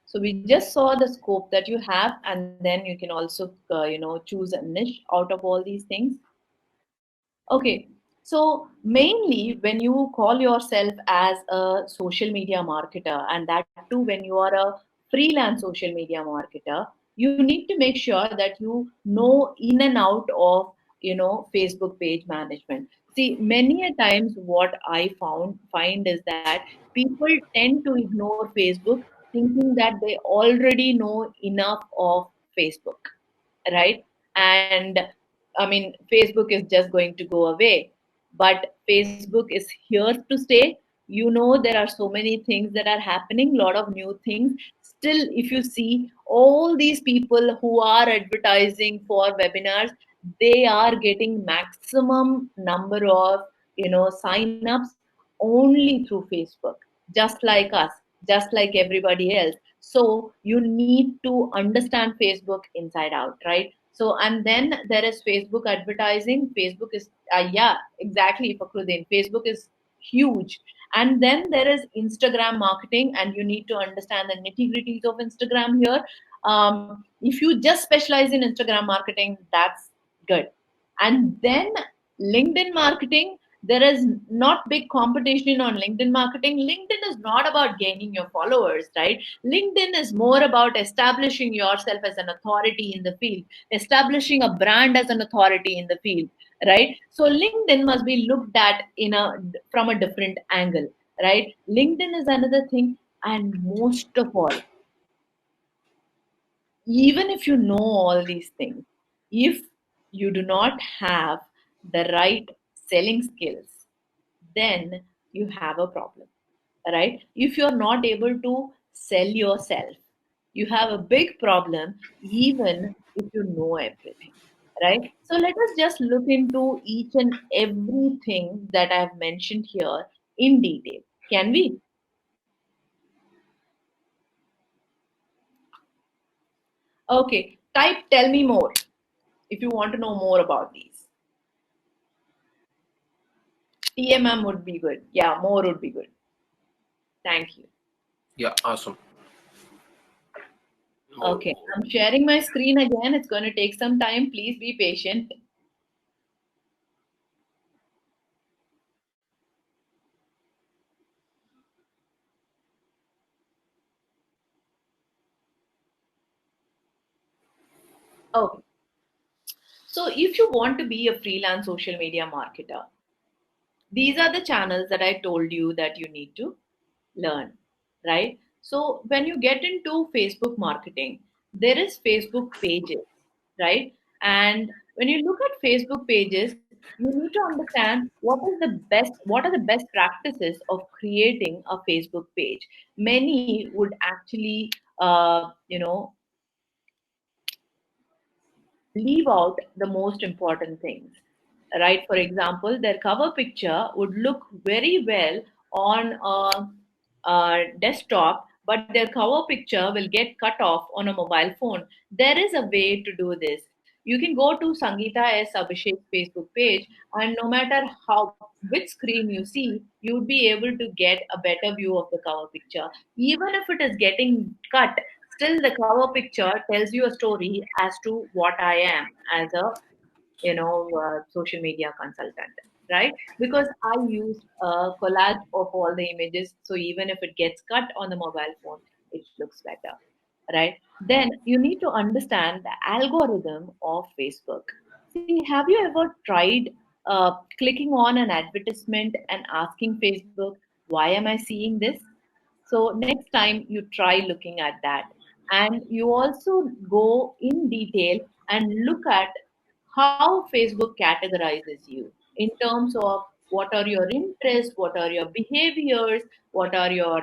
So we just saw the scope that you have, and then you can also choose a niche out of all these things. Okay, so mainly when you call yourself as a social media marketer, and that too when you are a freelance social media marketer, you need to make sure that you know in and out of Facebook page management. See, many a times what I find is that people tend to ignore Facebook, thinking that they already know enough of Facebook, right? And I mean, Facebook is just going to go away, but Facebook is here to stay. There are so many things that are happening, a lot of new things. Still, if you see all these people who are advertising for webinars, they are getting maximum number of sign-ups only through Facebook, just like us, just like everybody else. So you need to understand Facebook inside out, right? So, and then there is Facebook advertising. Facebook is, yeah, exactly, Fakruddin. Facebook is huge. And then there is Instagram marketing, and you need to understand the nitty gritties of Instagram here. If you just specialize in Instagram marketing, that's good. And then LinkedIn marketing, there is not big competition on LinkedIn marketing. LinkedIn is not about gaining your followers, right? LinkedIn is more about establishing yourself as an authority in the field, establishing a brand as an authority in the field, right? So LinkedIn must be looked at from a different angle, right? LinkedIn is another thing. And most of all, even if you know all these things, if you do not have the right selling skills, then you have a problem, right? If you're not able to sell yourself, you have a big problem, even if you know everything, right? So let us just look into each and everything that I've mentioned here in detail. Can we? Okay, type tell me more if you want to know more about these. TMM would be good. Yeah, more would be good. Thank you. Yeah, awesome. More. Okay, I'm sharing my screen again. It's going to take some time. Please be patient. Okay, so if you want to be a freelance social media marketer, these are the channels that I told you that you need to learn, right? So when you get into Facebook marketing, there is Facebook pages, right? And when you look at Facebook pages, you need to understand what are the best practices of creating a Facebook page. Many would actually leave out the most important things, right? For example, their cover picture would look very well on a desktop, but their cover picture will get cut off on a mobile phone. There is a way to do this. You can go to Sangeeta S. Abhishek's Facebook page, and no matter how which screen you see, you would be able to get a better view of the cover picture. Even if it is getting cut, still the cover picture tells you a story as to what I am as a social media consultant, right? Because I used a collage of all the images, so even if it gets cut on the mobile phone, it looks better, right? Then you need to understand the algorithm of Facebook. See, have you ever tried clicking on an advertisement and asking Facebook, why am I seeing this? So next time you try looking at that. And you also go in detail and look at how Facebook categorizes you in terms of what are your interests, what are your behaviors, what are your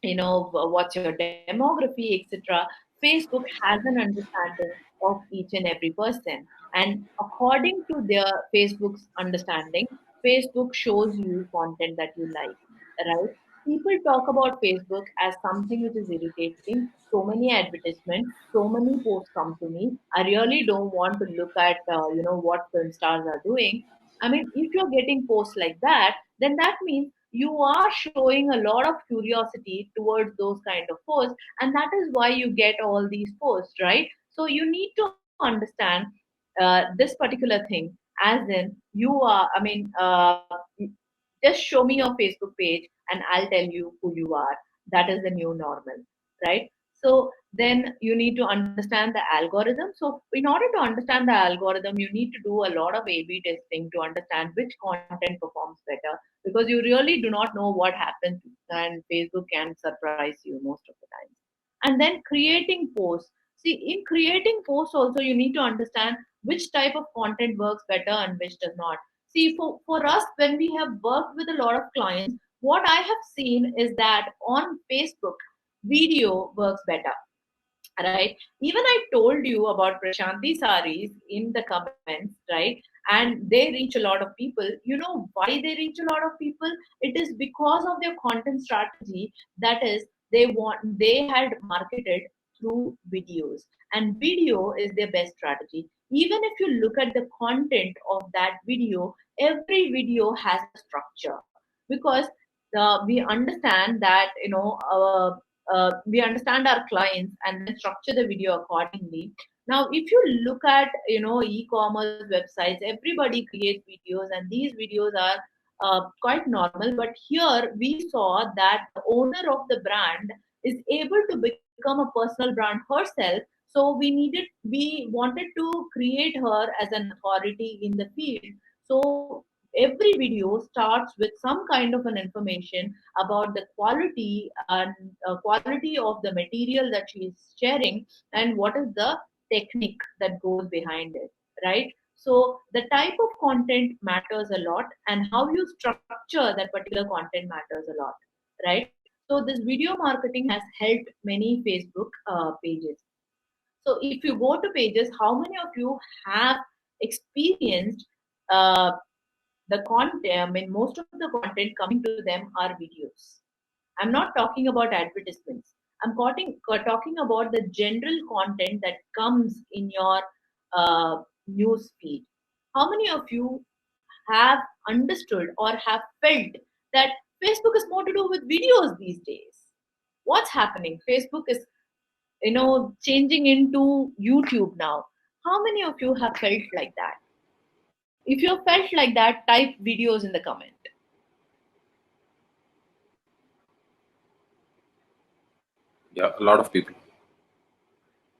what's your demography, etc. Facebook has an understanding of each and every person, and according to their Facebook's understanding, Facebook shows you content that you like, right? People talk about Facebook as something which is irritating. So many advertisements, so many posts come to me. I really don't want to look at what film stars are doing. I mean, if you're getting posts like that, then that means you are showing a lot of curiosity towards those kind of posts, and that is why you get all these posts, right? So you need to understand this particular thing, as in you are, just show me your Facebook page and I'll tell you who you are. That is the new normal, right? So then you need to understand the algorithm. So in order to understand the algorithm, you need to do a lot of A/B testing to understand which content performs better, because you really do not know what happens, and Facebook can surprise you most of the time. And then creating posts. See, in creating posts also, you need to understand which type of content works better and which does not. See, for us, when we have worked with a lot of clients, what I have seen is that on Facebook, video works better, right? Even I told you about Prashanti saris in the comments, right? And they reach a lot of people. You know why they reach a lot of people? It is because of their content strategy. That is, they had marketed through videos, and video is their best strategy. Even if you look at the content of that video, every video has a structure, because we understand that we understand our clients and then structure the video accordingly. Now if you look at e-commerce websites, everybody creates videos, and these videos are quite normal, but here we saw that the owner of the brand is able to become a personal brand herself. So we wanted to create her as an authority in the field. So every video starts with some kind of an information about the quality and quality of the material that she is sharing, and what is the technique that goes behind it, right? So the type of content matters a lot, and how you structure that particular content matters a lot, right? So this video marketing has helped many Facebook pages. So if you go to pages, how many of you have experienced uh, the content? I mean, most of the content coming to them are videos. I'm not talking about advertisements. I'm talking about the general content that comes in your news feed. How many of you have understood or have felt that Facebook is more to do with videos these days? What's happening? Facebook is, changing into YouTube now. How many of you have felt like that? If you have felt like that, type videos in the comment. Yeah, a lot of people.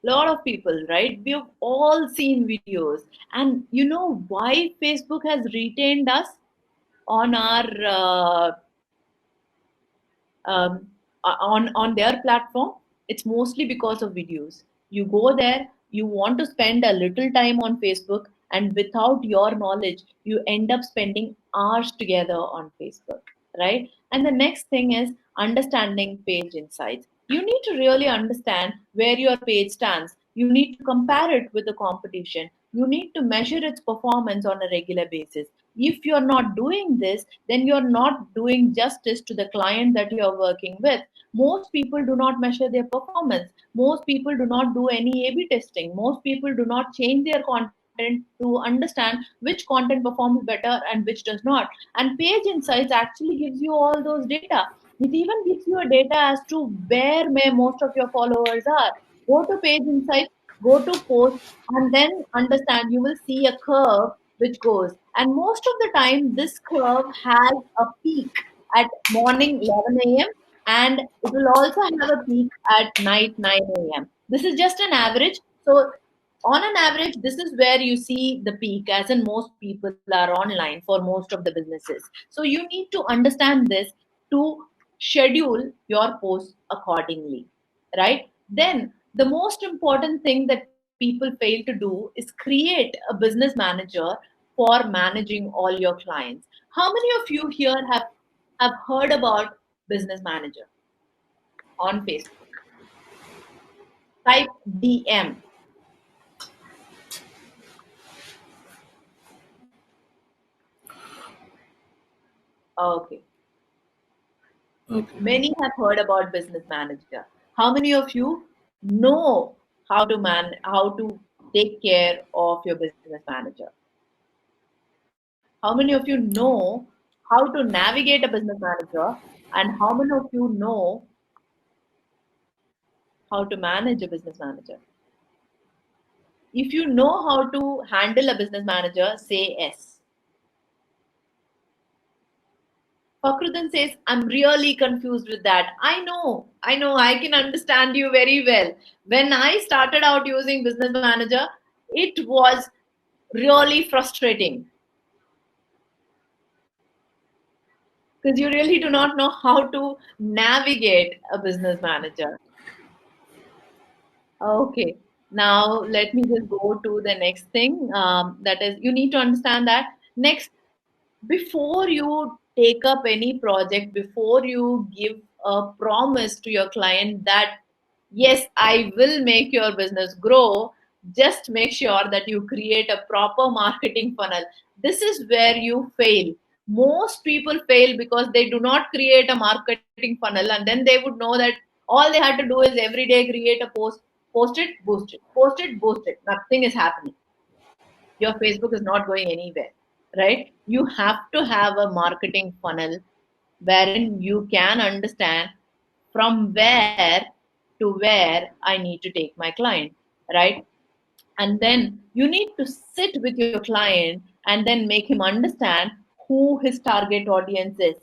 Lot of people, right? We've all seen videos. And you know why Facebook has retained us on our on their platform? It's mostly because of videos. You go there, you want to spend a little time on Facebook, and without your knowledge you end up spending hours together on Facebook, right? And the next thing is understanding page insights. You need to really understand where your page stands. You need to compare it with the competition. You need to measure its performance on a regular basis. If you're not doing this, then you're not doing justice to the client that you're working with. Most people do not measure their performance. Most people do not do any A B testing. Most people do not change their content to understand which content performs better and which does not. And Page Insights actually gives you all those data. It even gives you a data as to where may most of your followers are. Go to Page Insights, go to post, and then understand. You will see a curve which goes. And most of the time, this curve has a peak at morning 11 a.m. and it will also have a peak at night 9 a.m. This is just an average. So on an average, this is where you see the peak, as in most people are online for most of the businesses. So you need to understand this to schedule your posts accordingly, right? Then the most important thing that people fail to do is create a business manager for managing all your clients. How many of you here have heard about business manager on Facebook? Type DM. Okay. Okay. Many have heard about business manager. How many of you know how to take care of your business manager? How many of you know how to navigate a business manager? And how many of you know how to manage a business manager? If you know how to handle a business manager, say yes. Fakhruddin says, I'm really confused with that. I can understand you very well. When I started out using Business Manager, it was really frustrating because you really do not know how to navigate a business manager. Okay, now let me just go to the next thing. That is, you need to understand that next, before you take up any project, before you give a promise to your client that yes, I will make your business grow, just make sure that you create a proper marketing funnel. This is where you fail. Most people fail because they do not create a marketing funnel, and then they would know that all they had to do is every day create a post, post it, boost it, post it, boost it. Nothing is happening. Your Facebook is not going anywhere, right? You have to have a marketing funnel wherein you can understand from where to where I need to take my client, right? And then you need to sit with your client and then make him understand who his target audience is.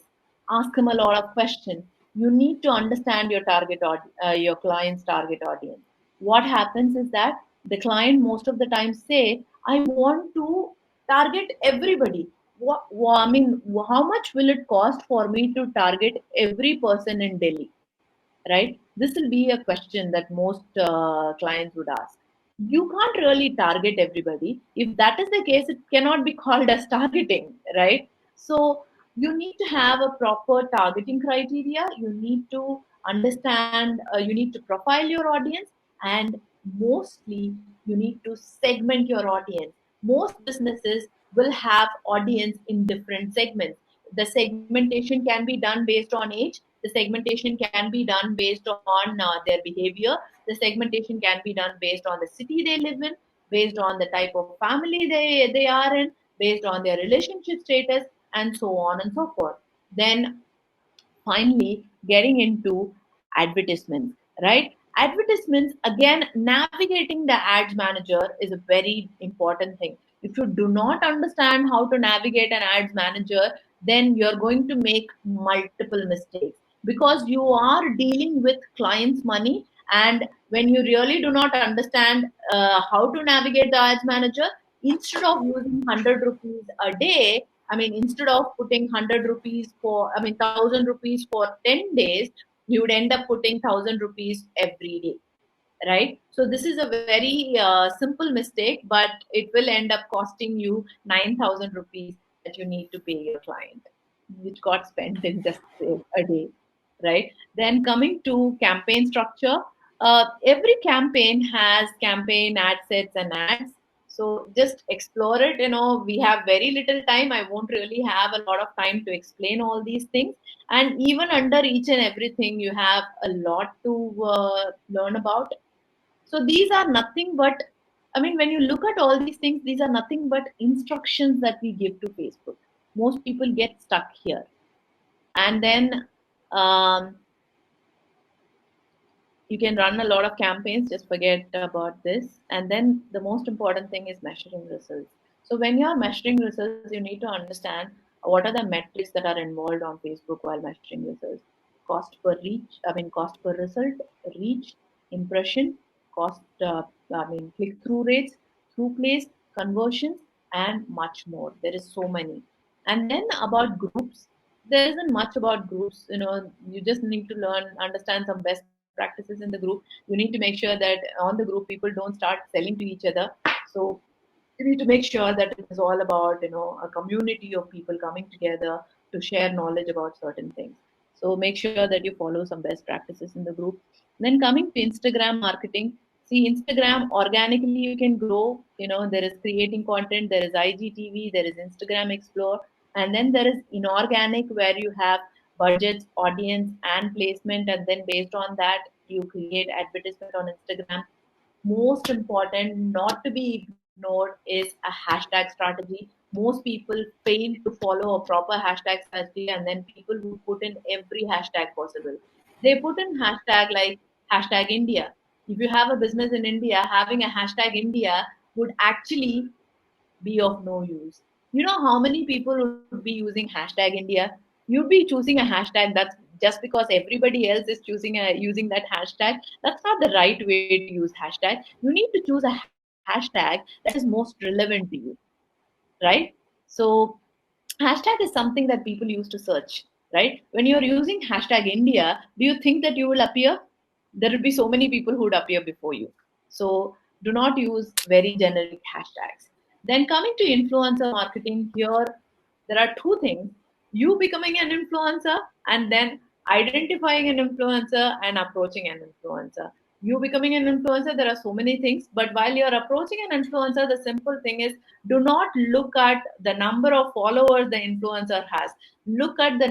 Ask him a lot of questions. You need to understand your client's target audience. What happens is that the client most of the time say, I want to target everybody. I mean, how much will it cost for me to target every person in Delhi, right? This will be a question that most clients would ask. You can't really target everybody. If that is the case, it cannot be called as targeting, right? So you need to have a proper targeting criteria. You need to understand, you need to profile your audience, and mostly you need to segment your audience. Most businesses will have audience in different segments. The segmentation can be done based on age. The segmentation can be done based on their behavior. The segmentation can be done based on the city they live in, based on the type of family they are in, based on their relationship status, and so on and so forth. Then finally getting into advertisements, right? Advertisements, again, navigating the ads manager is a very important thing. If you do not understand how to navigate an ads manager, then you're going to make multiple mistakes because you are dealing with clients money. And when you really do not understand how to navigate the ads manager, instead of using 100 rupees a day, I mean, instead of putting 100 rupees for, I mean, 1000 rupees for 10 days, you would end up putting 1000 rupees every day, right? So this is a very simple mistake, but it will end up costing you 9000 rupees that you need to pay your client, which got spent in just a day, right? Then coming to campaign structure, Every campaign has campaign ad sets and ads. So just explore it. We have very little time. I won't really have a lot of time to explain all these things. And even under each and everything, you have a lot to learn about. So these are nothing but, I mean, when you look at all these things, these are nothing but instructions that we give to Facebook. Most people get stuck here. And then um, you can run a lot of campaigns, just forget about this. And then the most important thing is measuring results. So when you're measuring results, you need to understand what are the metrics that are involved on Facebook while measuring results. Cost per reach, I mean, cost per result, reach, impression, cost, click through rates, through plays, conversions, and much more. There is so many. And then about groups, there isn't much about groups. You just need to learn, understand some best practices in the group. You need to make sure that on the group people don't start selling to each other. So you need to make sure that it is all about a community of people coming together to share knowledge about certain things. So make sure that you follow some best practices in the group. Then coming to Instagram marketing, see, Instagram organically you can grow. There is creating content, there is IGTV, there is Instagram Explore, and then there is inorganic where you have budgets, audience, and placement, and then based on that you create advertisement on Instagram. Most important, not to be ignored, is a hashtag strategy. Most people fail to follow a proper hashtag strategy, and then people who put in every hashtag possible. They put in hashtag like hashtag India. If you have a business in India, having a hashtag India would actually be of no use. You know how many people would be using hashtag India? You'd be choosing a hashtag that's just because everybody else is using that hashtag. That's not the right way to use hashtag. You need to choose a hashtag that is most relevant to you, right? So hashtag is something that people use to search, right? When you're using hashtag India, do you think that you will appear? There will be so many people who would appear before you. So do not use very generic hashtags. Then coming to influencer marketing, here there are two things: you becoming an influencer, and then identifying an influencer and approaching an influencer. You becoming an influencer, there are so many things, but while you're approaching an influencer, the simple thing is, do not look at the number of followers the influencer has. Look at the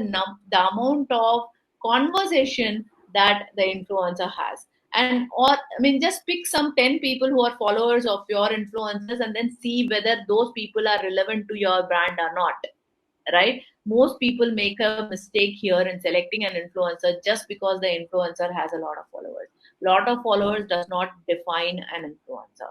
amount of conversation that the influencer has. And or I mean, just pick some 10 people who are followers of your influencers and then see whether those people are relevant to your brand or not, right? Most people make a mistake here in selecting an influencer just because the influencer has a lot of followers. Lot of followers does not define an influencer.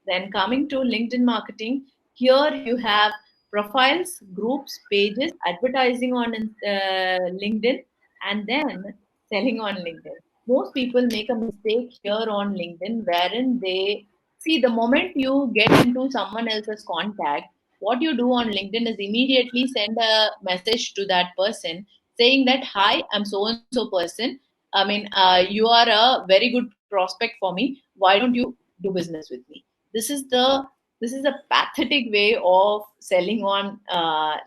Then coming to LinkedIn marketing, here you have profiles, groups, pages, advertising on LinkedIn, and then selling on LinkedIn. Most people make a mistake here on LinkedIn wherein they see, the moment you get into someone else's contact, what you do on LinkedIn is immediately send a message to that person saying that, hi, I'm so and so person. I mean, you are a very good prospect for me. Why don't you do business with me? This is the this is a pathetic way of selling on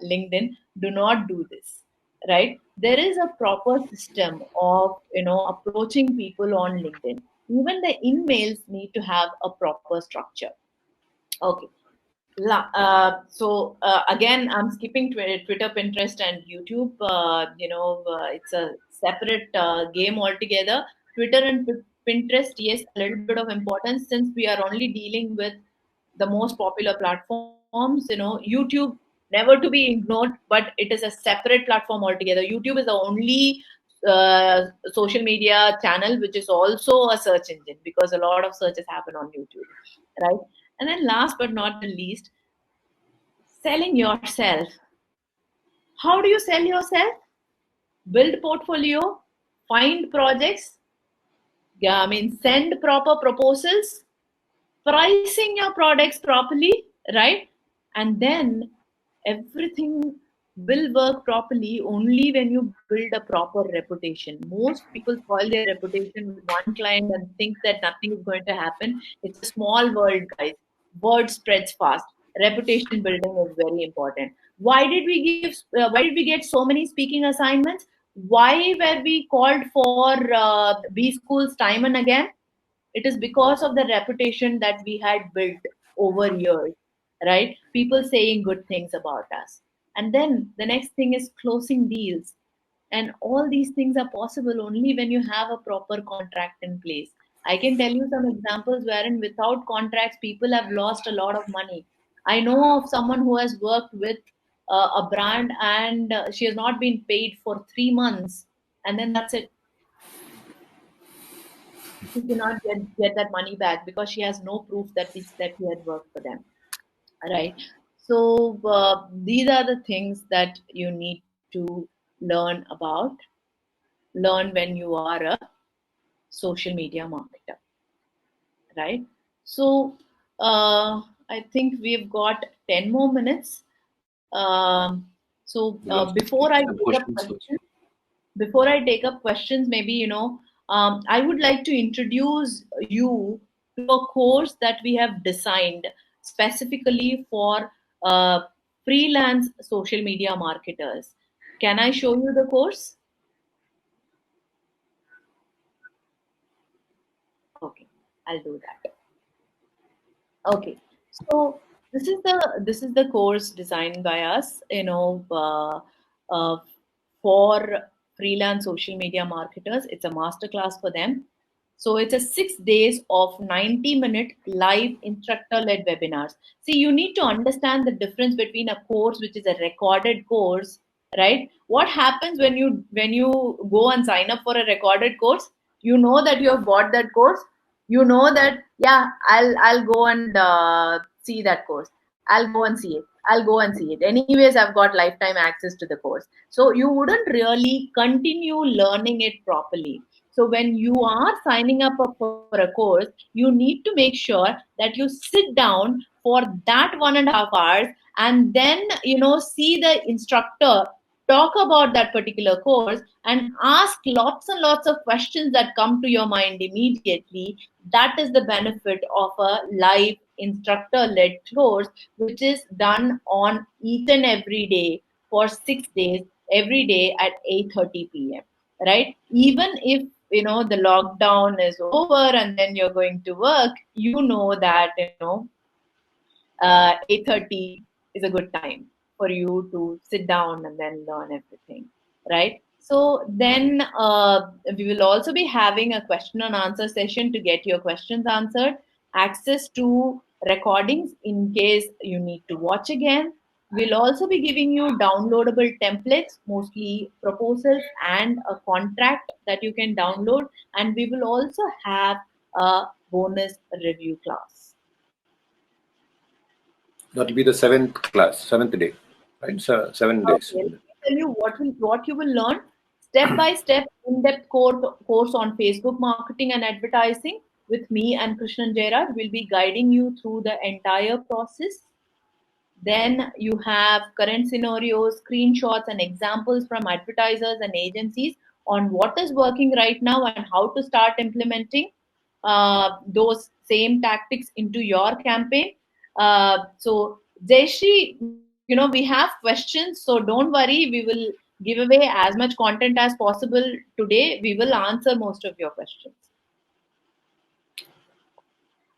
LinkedIn. Do not do this, right? There is a proper system of approaching people on LinkedIn. Even the emails need to have a proper structure. Okay. Again, I'm skipping Twitter, Pinterest, and YouTube. It's a separate game altogether. Twitter and Pinterest, yes, a little bit of importance since we are only dealing with the most popular platforms. YouTube, never to be ignored, but it is a separate platform altogether. YouTube is the only social media channel which is also a search engine, because a lot of searches happen on YouTube, right? And then last but not the least, selling yourself. How do you sell yourself? Build portfolio, find projects, yeah, I mean, send proper proposals, pricing your products properly, right? And then everything will work properly only when you build a proper reputation. Most people spoil their reputation with one client and think that nothing is going to happen. It's a small world, guys. Word spreads fast. Reputation building is very important. Why did we get so many speaking assignments? Why were we called for B schools time and again? It is because of the reputation that we had built over years, right? People saying good things about us. And then the next thing is closing deals. And all these things are possible only when you have a proper contract in place. I can tell you some examples wherein without contracts, people have lost a lot of money. I know of someone who has worked with a brand and she has not been paid for 3 months, and then that's it. She cannot get that money back because she has no proof that he had worked for them, right? So these are the things that you need to learn about, learn when you are a social media marketer, right? So I think we've got 10 more minutes. So We can before I take the take up questions first. questions, maybe, I would like to introduce you to a course that we have designed specifically for freelance social media marketers. Can I show you the course? Okay, I'll do that. Okay, so this is the course designed by us, for freelance social media marketers. It's a masterclass for them. So it's a 6 days of 90-minute live instructor-led webinars. See, you need to understand the difference between a course, which is a recorded course, right? What happens when you go and sign up for a recorded course? You know that you have bought that course. You know that, yeah, I'll go and see that course. I'll go and see it. I'll go and see it. Anyways, I've got lifetime access to the course. So you wouldn't really continue learning it properly. So when you are signing up for a course, you need to make sure that you sit down for that 1.5 hours, and then see the instructor talk about that particular course and ask lots and lots of questions that come to your mind immediately. That is the benefit of a live instructor led course, which is done on each and every day for 6 days, every day at 8:30 p.m. Right? Even if the lockdown is over and then you're going to work, you know that 8:30 is a good time for you to sit down and then learn everything, right? So then we will also be having a question and answer session to get your questions answered, access to recordings in case you need to watch again. We'll also be giving you downloadable templates, mostly proposals and a contract that you can download. And we will also have a bonus review class. That will be the seventh day, right? So 7 days. Okay, let me tell you what you will learn. Step by step, in-depth course on Facebook marketing and advertising with me and Krishnan Jairaj. Will be guiding you through the entire process. Then you have current scenarios, screenshots, and examples from advertisers and agencies on what is working right now and how to start implementing those same tactics into your campaign. So, Jayshri, we have questions, so don't worry. We will give away as much content as possible today. We will answer most of your questions.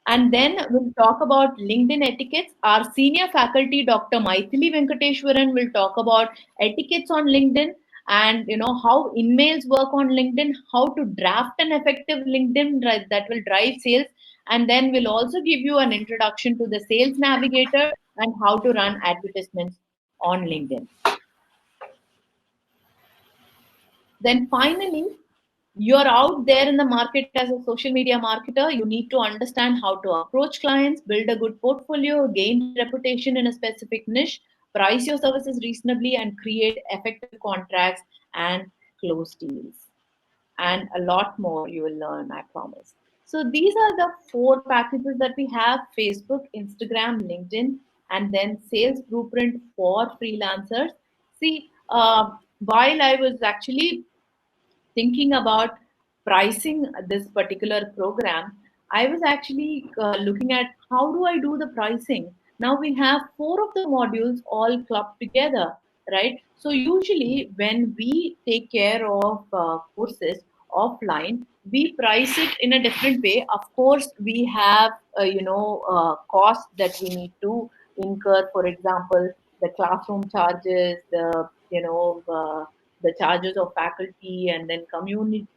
And then we'll talk about LinkedIn etiquettes. Our senior faculty, Dr. Maithili Venkateshwaran, will talk about etiquettes on LinkedIn and how emails work on LinkedIn, how to draft an effective LinkedIn that will drive sales. And then we'll also give you an introduction to the sales navigator and how to run advertisements on LinkedIn. Then finally, you're out there in the market as a social media marketer. You need to understand how to approach clients, build a good portfolio, gain reputation in a specific niche, price your services reasonably, and create effective contracts and close deals. And a lot more you will learn, I promise. So these are the 4 packages that we have: Facebook, Instagram, LinkedIn, and then sales blueprint for freelancers. See, while I was actually thinking about pricing this particular program, I was actually looking at how do I do the pricing. Now we have 4 of the modules all clubbed together, right? So usually when we take care of courses offline, we price it in a different way. Of course, we have costs that we need to incur. For example, the classroom charges, the charges of faculty, and then commuting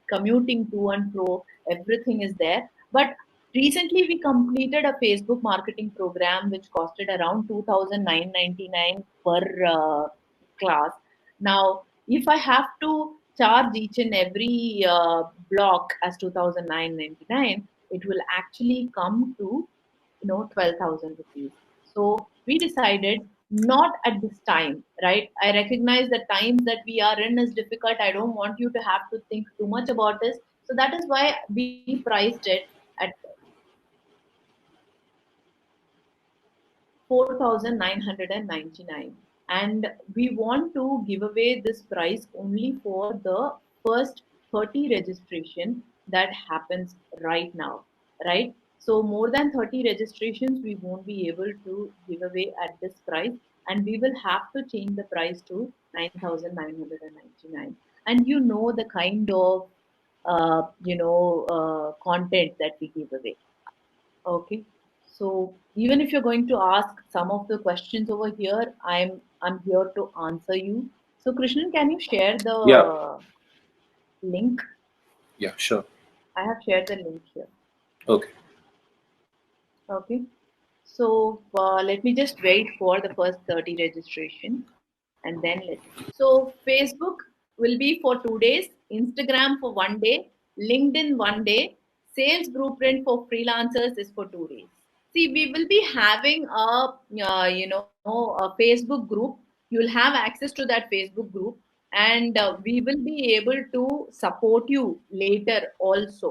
to and fro. Everything is there. But recently, we completed a Facebook marketing program which costed around 2,999 per class. Now, if I have to charge each and every block as 2,999, it will actually come to 12,000 rupees. So we decided not at this time, right? I recognize the times that we are in is difficult. I don't want you to have to think too much about this. So that is why we priced it at 4,999, and we want to give away this price only for the first 30 registration that happens right now, right? So more than 30 registrations we won't be able to give away at this price, and we will have to change the price to 9,999. And the kind of content that we give away. Okay. So even if you're going to ask some of the questions over here, I'm here to answer you. So Krishnan, can you share Yeah, the link? yeah, sure. I have shared the link here. Okay. Okay. So let me just wait for the first 30 registration, and then let's see. So Facebook will be for 2 days, Instagram for 1 day, LinkedIn 1 day, sales blueprint for freelancers is for 2 days. See, we will be having a Facebook group. You'll have access to that Facebook group, and we will be able to support you later also.